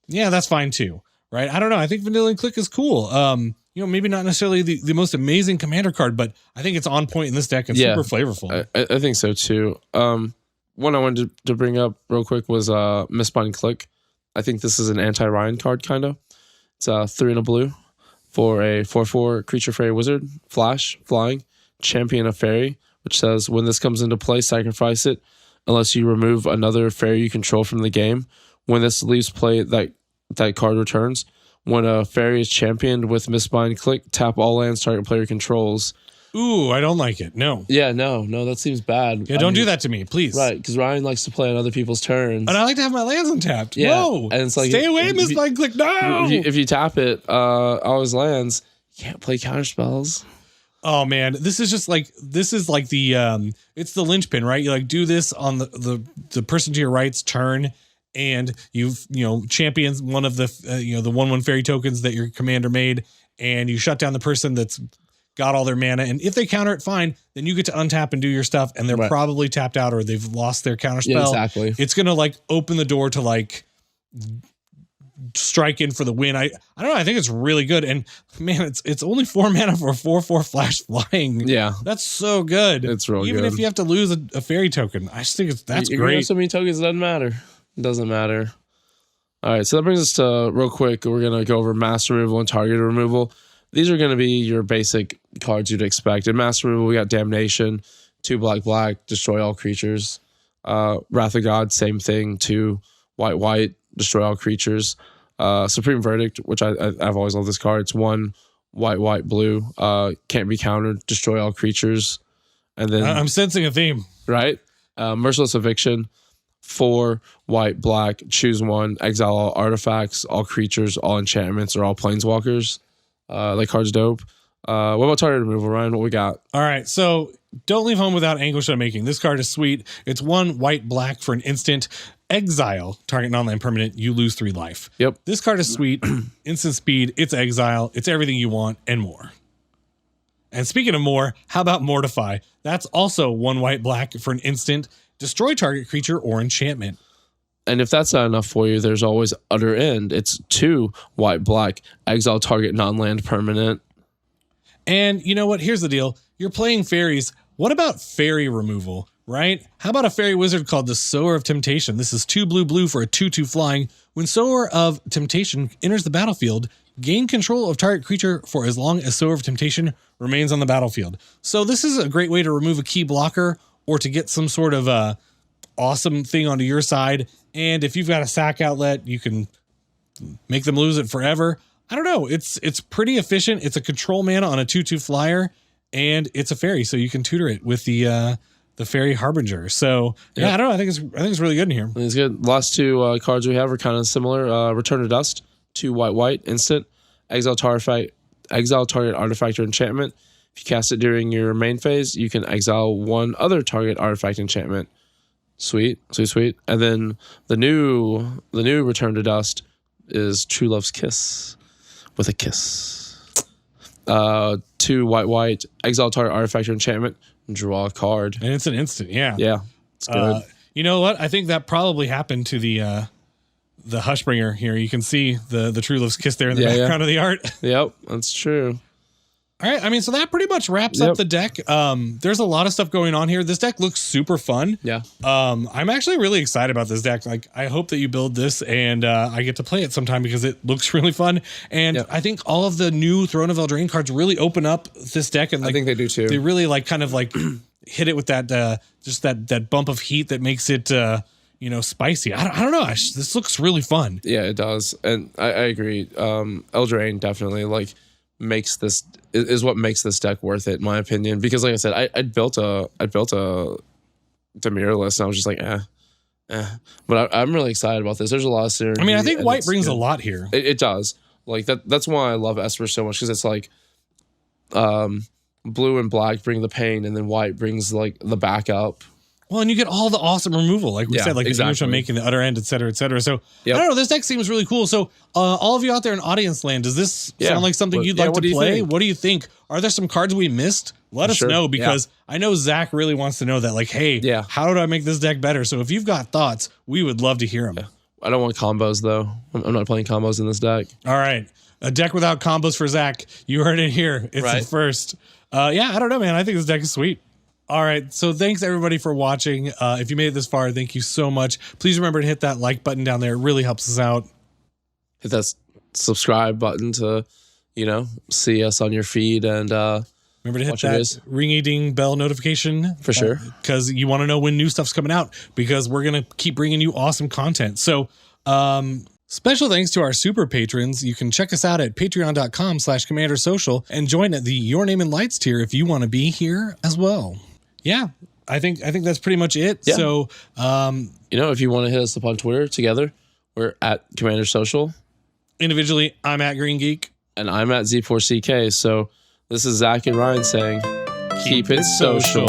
yeah, that's fine too, right? I don't know. I think Vendilion Click is cool. Maybe not necessarily the most amazing commander card, but I think it's on point in this deck and super flavorful. I think so too. One I wanted to bring up real quick was Mistbind Click. I think this is an anti-Ryan card, kind of. It's 3 and a blue for a 4/4 creature fairy wizard, flash, flying, champion of fairy, which says when this comes into play, sacrifice it unless you remove another fairy you control from the game. When this leaves play, that card returns. When a fairy is championed with Mistbind Click, tap all lands target player controls. Ooh, I don't like it. No. Yeah, no, that seems bad. Yeah, don't do that to me, please. Right, because Ryan likes to play on other people's turns. And I like to have my lands untapped. Yeah. No. And it's like, stay away, Mistbind Click. No. If you tap it, all his lands, you can't play counter spells. Oh man, this is like the it's the linchpin, right? You do this on the person to your right's turn, and you've champions one of the the 1/1 fairy tokens that your commander made, and you shut down the person that's got all their mana, and if they counter it, fine, then you get to untap and do your stuff, and they're probably tapped out or they've lost their counter spell. Yeah, exactly. It's gonna open the door to strike in for the win. I don't know. I think it's really good. And man, it's only 4 mana for 4/4 flash flying. Yeah. That's so good. It's real Even good. if you have to lose a fairy token, I just think that's You're great. gonna have so many tokens, it doesn't matter. It doesn't matter. All right, so that brings us to real quick. We're gonna go over master removal and target removal. These are gonna be your basic cards you'd expect. In master removal, we got Damnation, 2 black, destroy all creatures. Wrath of God, same thing, 2 white, destroy all creatures. Supreme Verdict, which I've always loved this card. It's 1 white, blue. Can't be countered, destroy all creatures. And then I'm sensing a theme. right? Merciless Eviction, 4 white, black, choose 1, exile all artifacts, all creatures, all enchantments, or all planeswalkers. That card's dope. What about target removal, Ryan? What we got? All right, so don't leave home without Anguish Unmaking. This card is sweet. It's 1 white, black for an instant. Exile, target non-land permanent, you lose 3 life. Yep. This card is sweet. Instant speed, it's exile, it's everything you want and more. And speaking of more, how about Mortify? That's also 1 white, black for an instant. Destroy target creature or enchantment. And if that's not enough for you, there's always Utter End. It's 2 white, black, exile target non-land permanent. And you know what? Here's the deal. You're playing fairies. What about fairy removal, right? How about a fairy wizard called the Sower of Temptation? This is 2 blue for a 2/2 flying. When Sower of Temptation enters the battlefield, gain control of target creature for as long as Sower of Temptation remains on the battlefield. So this is a great way to remove a key blocker or to get some sort of awesome thing onto your side. And if you've got a sack outlet, you can make them lose it forever. I don't know. It's pretty efficient. It's a control mana on a 2/2 flyer, and it's a fairy, so you can tutor it with the Fairy Harbinger. So yeah, I don't know. I think it's really good in here. It's good. Last 2 cards we have are kind of similar. Return to Dust, 2 white, instant. Exile target artifact or enchantment. If you cast it during your main phase, you can exile 1 other target artifact enchantment. Sweet. And then the new Return to Dust is True Love's Kiss with a kiss. 2 white, exile target artifact or enchantment, draw a card. And it's an instant, yeah. Yeah, it's good. You know what? I think that probably happened to the Hushbringer here. You can see the True Love's Kiss there in the background of the art. Yep, that's true. All right. I mean, so that pretty much wraps up the deck. There's a lot of stuff going on here. This deck looks super fun. Yeah. I'm actually really excited about this deck. Like, I hope that you build this and I get to play it sometime because it looks really fun. And I think all of the new Throne of Eldraine cards really open up this deck. And like, I think they do too. They really kind of hit it with that just that bump of heat that makes it spicy. I don't know. This looks really fun. Yeah, it does. And I agree. Eldraine definitely makes this is what makes this deck worth it, in my opinion. Because like I said, I built a Demir list and I was just like, But I'm really excited about this. There's a lot of synergy. I mean, I think white brings a lot here. It does. Like that's why I love Esper so much, because it's like blue and black bring the pain, and then white brings the backup. Well, and you get all the awesome removal, like we said, like exactly. the making the Utter End, et cetera, et cetera. So I don't know, this deck seems really cool. So all of you out there in audience land, does this sound like something you'd like to play? What do you think? Are there some cards we missed? Let us know, because I know Zach really wants to know that. Like, hey, how do I make this deck better? So if you've got thoughts, we would love to hear them. Yeah. I don't want combos though. I'm not playing combos in this deck. All right, a deck without combos for Zach. You heard it here. It's the first. I don't know, man. I think this deck is sweet. All right, so thanks everybody for watching. If you made it this far, thank you so much. Please remember to hit that like button down there. It really helps us out. Hit that subscribe button to, see us on your feed, and remember to hit that ring-a-ding bell notification for sure, because you want to know when new stuff's coming out, because we're gonna keep bringing you awesome content. So special thanks to our super patrons. You can check us out at patreon.com/commandersocial and join at the Your Name in Lights tier if you want to be here as well. Yeah, I think that's pretty much it. Yeah. So, if you want to hit us up on Twitter together, we're at Commander Social. Individually, I'm at Green Geek. And I'm at Z4CK. So this is Zach and Ryan saying, keep it social.